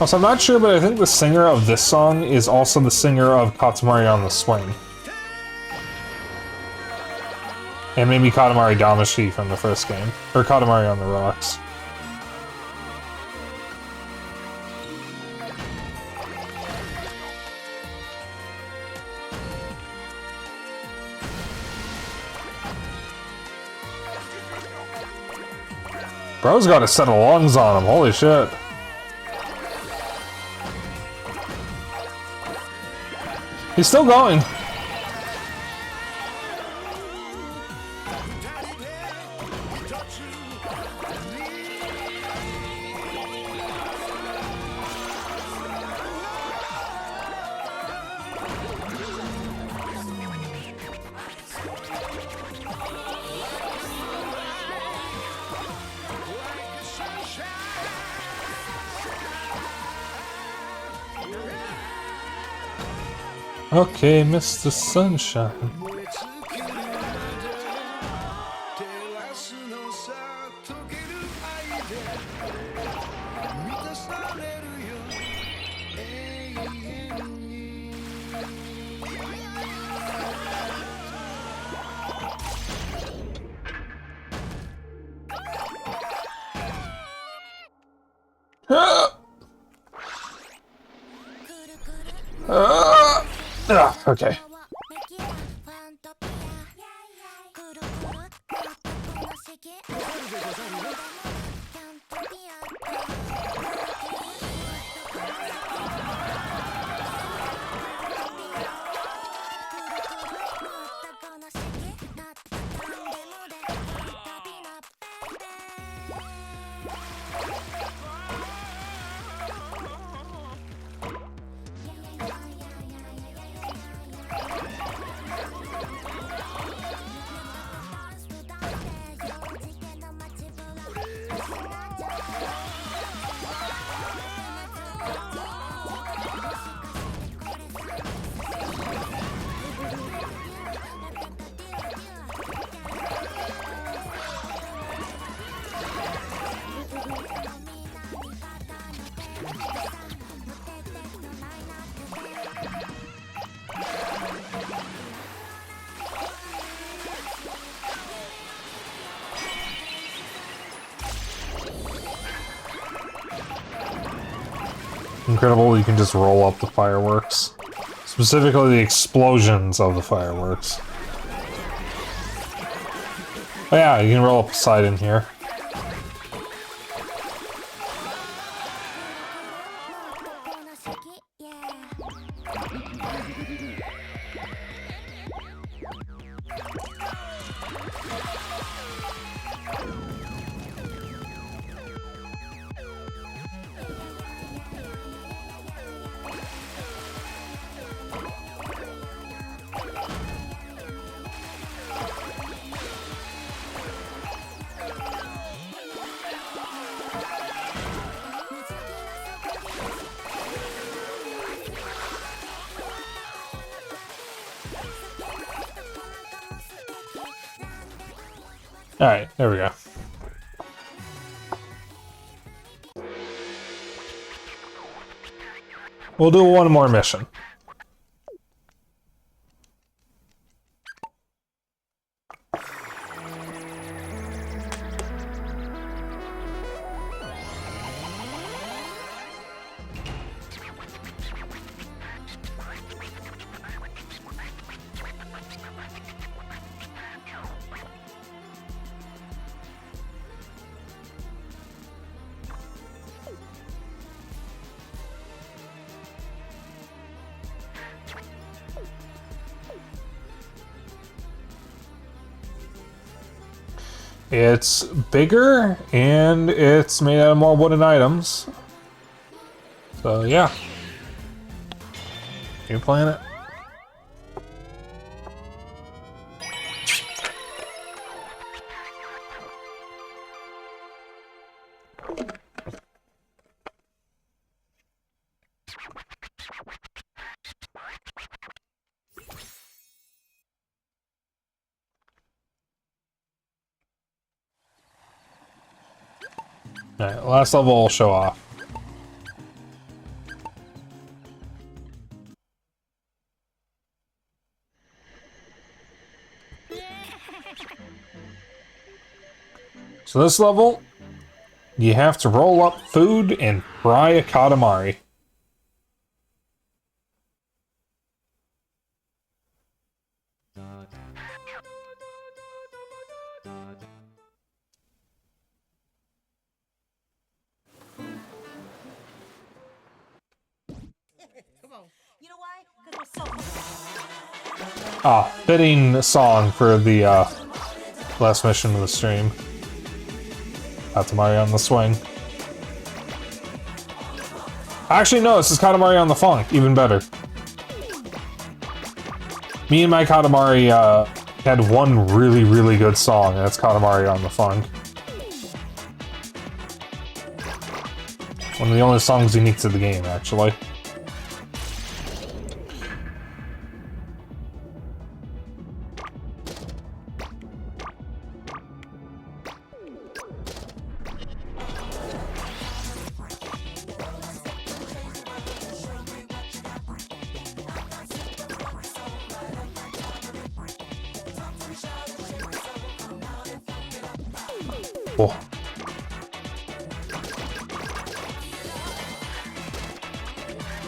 Also, I'm not sure, but I think the singer of this song is also the singer of Katamari on the Swing. And maybe Katamari Damacy from the first game. Or Katamari on the Rocks. Bro's got a set of lungs on him, holy shit. He's still going. Okay, Mr. Sunshine. Okay. Incredible, you can just roll up the fireworks. Specifically the explosions of the fireworks. Oh yeah, you can roll up the side in here. Alright, there we go. We'll do one more mission. It's bigger, and it's made out of more wooden items. So, yeah. You playing it? Alright, last level will show off. So this level, you have to roll up food and fry a katamari. Ah, fitting song for the last mission of the stream. Katamari on the swing. Actually, no, this is Katamari on the funk. Even better. Me and my Katamari had one really, really good song, and that's Katamari on the funk. One of the only songs unique to the game, actually. Oh.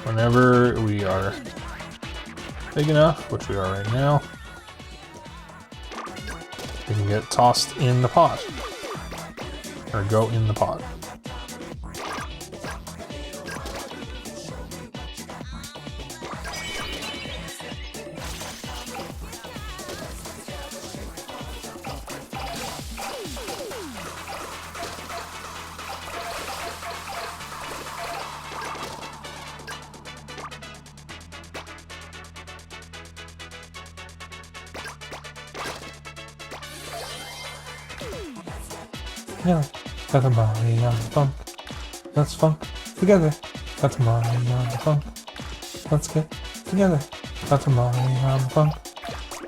Whenever we are big enough, which we are right now, we can get tossed in the pot. Or go in the pot. Yeah, Katamari on the funk. Let's funk together. Katamari on the funk. Let's get together. Katamari on the funk.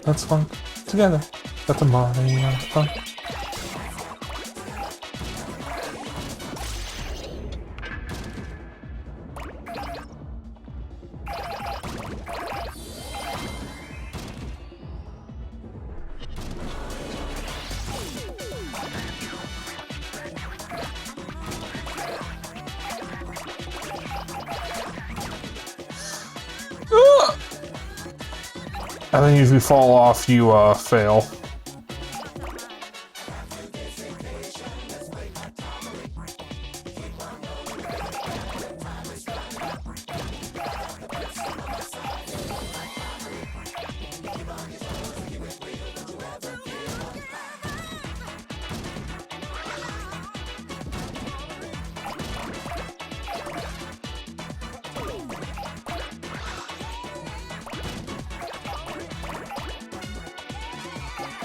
Let's funk together. Katamari on the funk. I think if you fall off, you fail.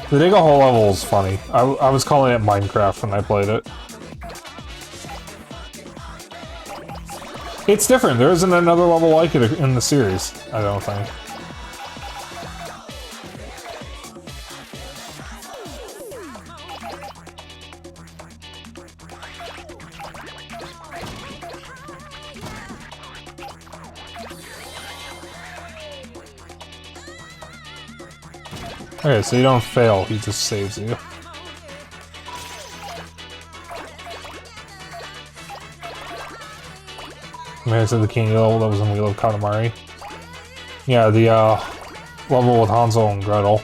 The dig a hole level is funny. I was calling it Minecraft when I played it. It's different. There isn't another level like it in the series, I don't think. Okay, so you don't fail, he just saves you. Compared to the King level that was in Wheel of Katamari. Yeah, the level with Hansel and Gretel.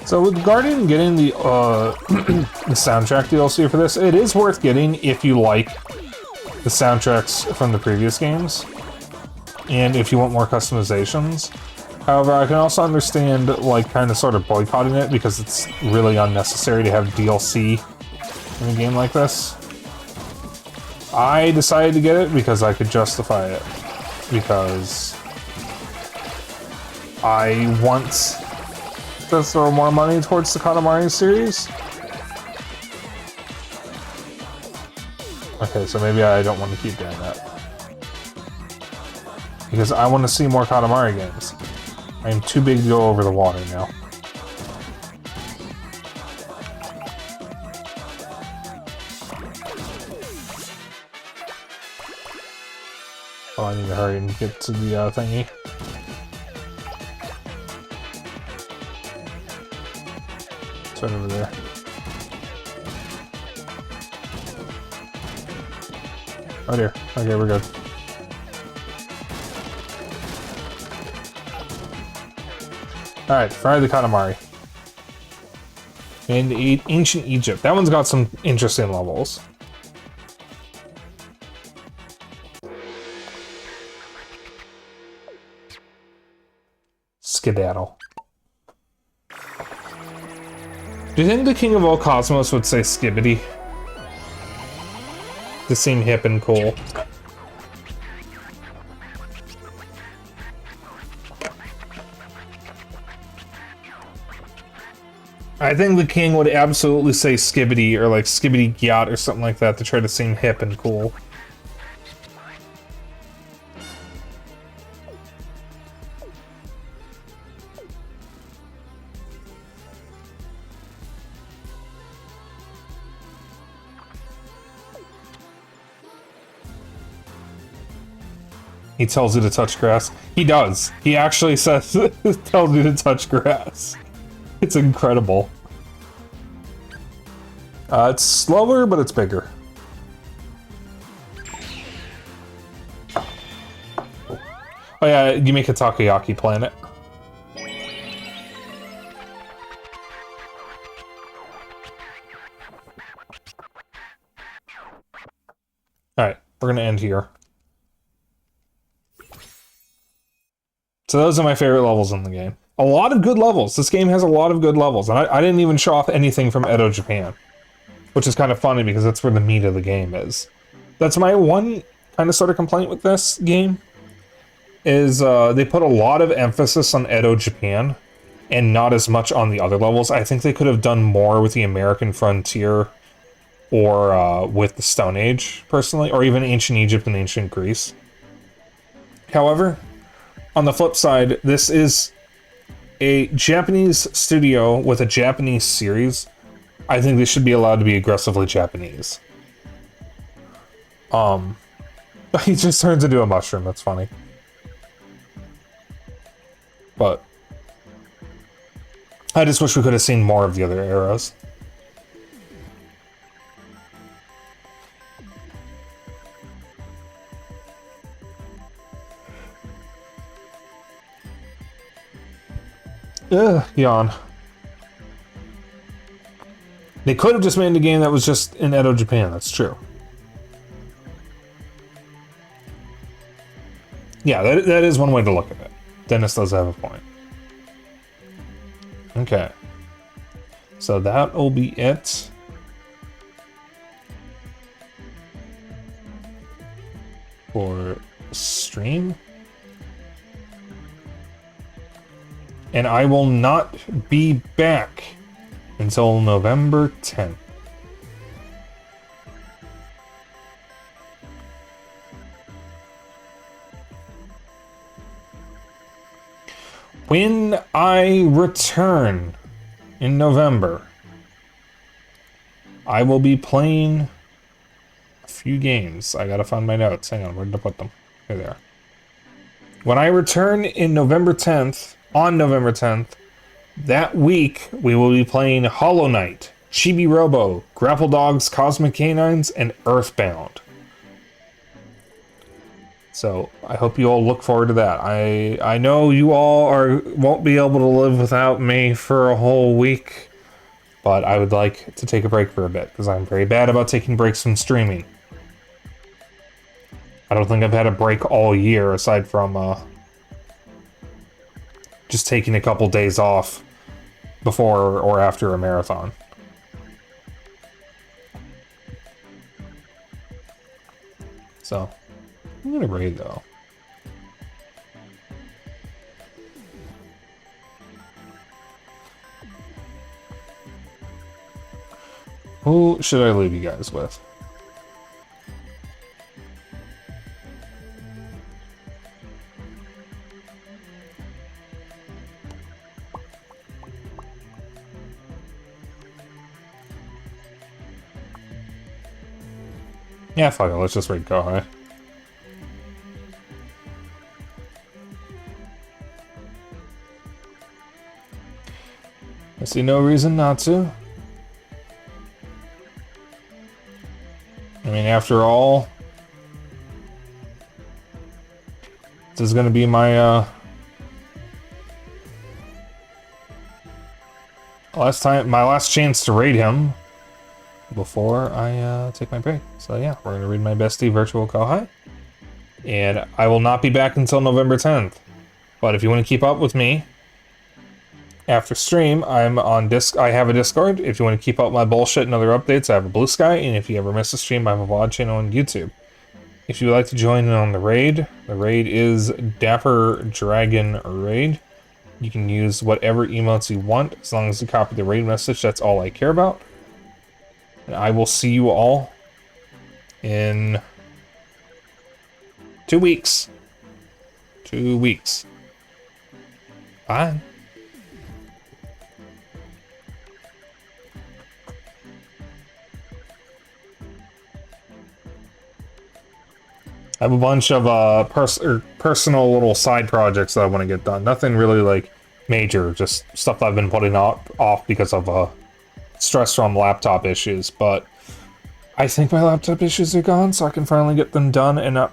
So regarding getting the the soundtrack DLC for this, it is worth getting if you like the soundtracks from the previous games, and if you want more customizations. However, I can also understand like kind of sort of boycotting it because it's really unnecessary to have DLC in a game like this. I decided to get it because I could justify it, because I want to throw more money towards the Katamari series. Okay, so maybe I don't want to keep doing that. Because I want to see more Katamari games. I am too big to go over the water now. Oh, I need to hurry and get to the thingy. It's right over there. Oh dear. Okay, we're good. Alright, Fire the Katamari. And Ancient Egypt. That one's got some interesting levels. Skedaddle. Do you think the King of all Cosmos would say Skibbity? To seem hip and cool. I think the king would absolutely say Skibbity or like Skibbity Gyat or something like that to try to seem hip and cool. He tells you to touch grass. He does. He actually says, tells you to touch grass. It's incredible. It's slower, but it's bigger. Oh yeah, you make a takoyaki planet. Alright, we're gonna end here. So those are my favorite levels in the game. A lot of good levels. This game has a lot of good levels. And I didn't even show off anything from Edo, Japan. Which is kind of funny because that's where the meat of the game is. That's my one kind of sort of complaint with this game. Is they put a lot of emphasis on Edo, Japan. And not as much on the other levels. I think they could have done more with the American frontier. Or with the Stone Age, personally. Or even Ancient Egypt and Ancient Greece. However, on the flip side, this is a Japanese studio with a Japanese series. I think they should be allowed to be aggressively Japanese. He just turns into a mushroom, that's funny. But I just wish we could have seen more of the other eras. Ugh, yawn. They could have just made a game that was just in Edo, Japan, that's true. Yeah, that is one way to look at it. Dennis does have a point. Okay. So that will be it. For stream. And I will not be back until November 10th. When I return in November, I will be playing a few games. I gotta find my notes. Hang on, where did I put them? Here they are. When I return in November 10th, on November 10th, that week we will be playing Hollow Knight, Chibi Robo, Grapple Dogs, Cosmic Canines, and Earthbound. So I hope you all look forward to that. I know you all won't be able to live without me for a whole week, but I would like to take a break for a bit because I'm very bad about taking breaks from streaming. I don't think I've had a break all year aside from just taking a couple days off before or after a marathon. So, I'm gonna raid though. Who should I leave you guys with? Yeah, fuck it, let's just raid Kohai. I see no reason not to. I mean, after all, this is gonna be my, my last chance to raid him before I take my break. So yeah, we're gonna raid my bestie Virtual Kohai, and I will not be back until November 10th. But if you want to keep up with me after stream, I'm on I have a Discord. If you want to keep up my bullshit and other updates, I have a Blue Sky, and if you ever miss a stream, I have a VOD channel on YouTube. If you would like to join in on the raid is Dapper Dragon Raid. You can use whatever emotes you want, as long as you copy the raid message. That's all I care about. And I will see you all in 2 weeks. 2 weeks. Bye. I have a bunch of personal little side projects that I want to get done. Nothing really like major, just stuff that I've been putting off because of stress from laptop issues. But I think my laptop issues are gone, so I can finally get them done and not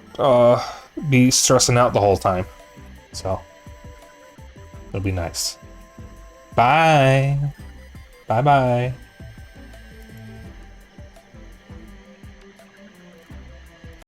be stressing out the whole time. So it'll be nice. Bye. Bye-bye.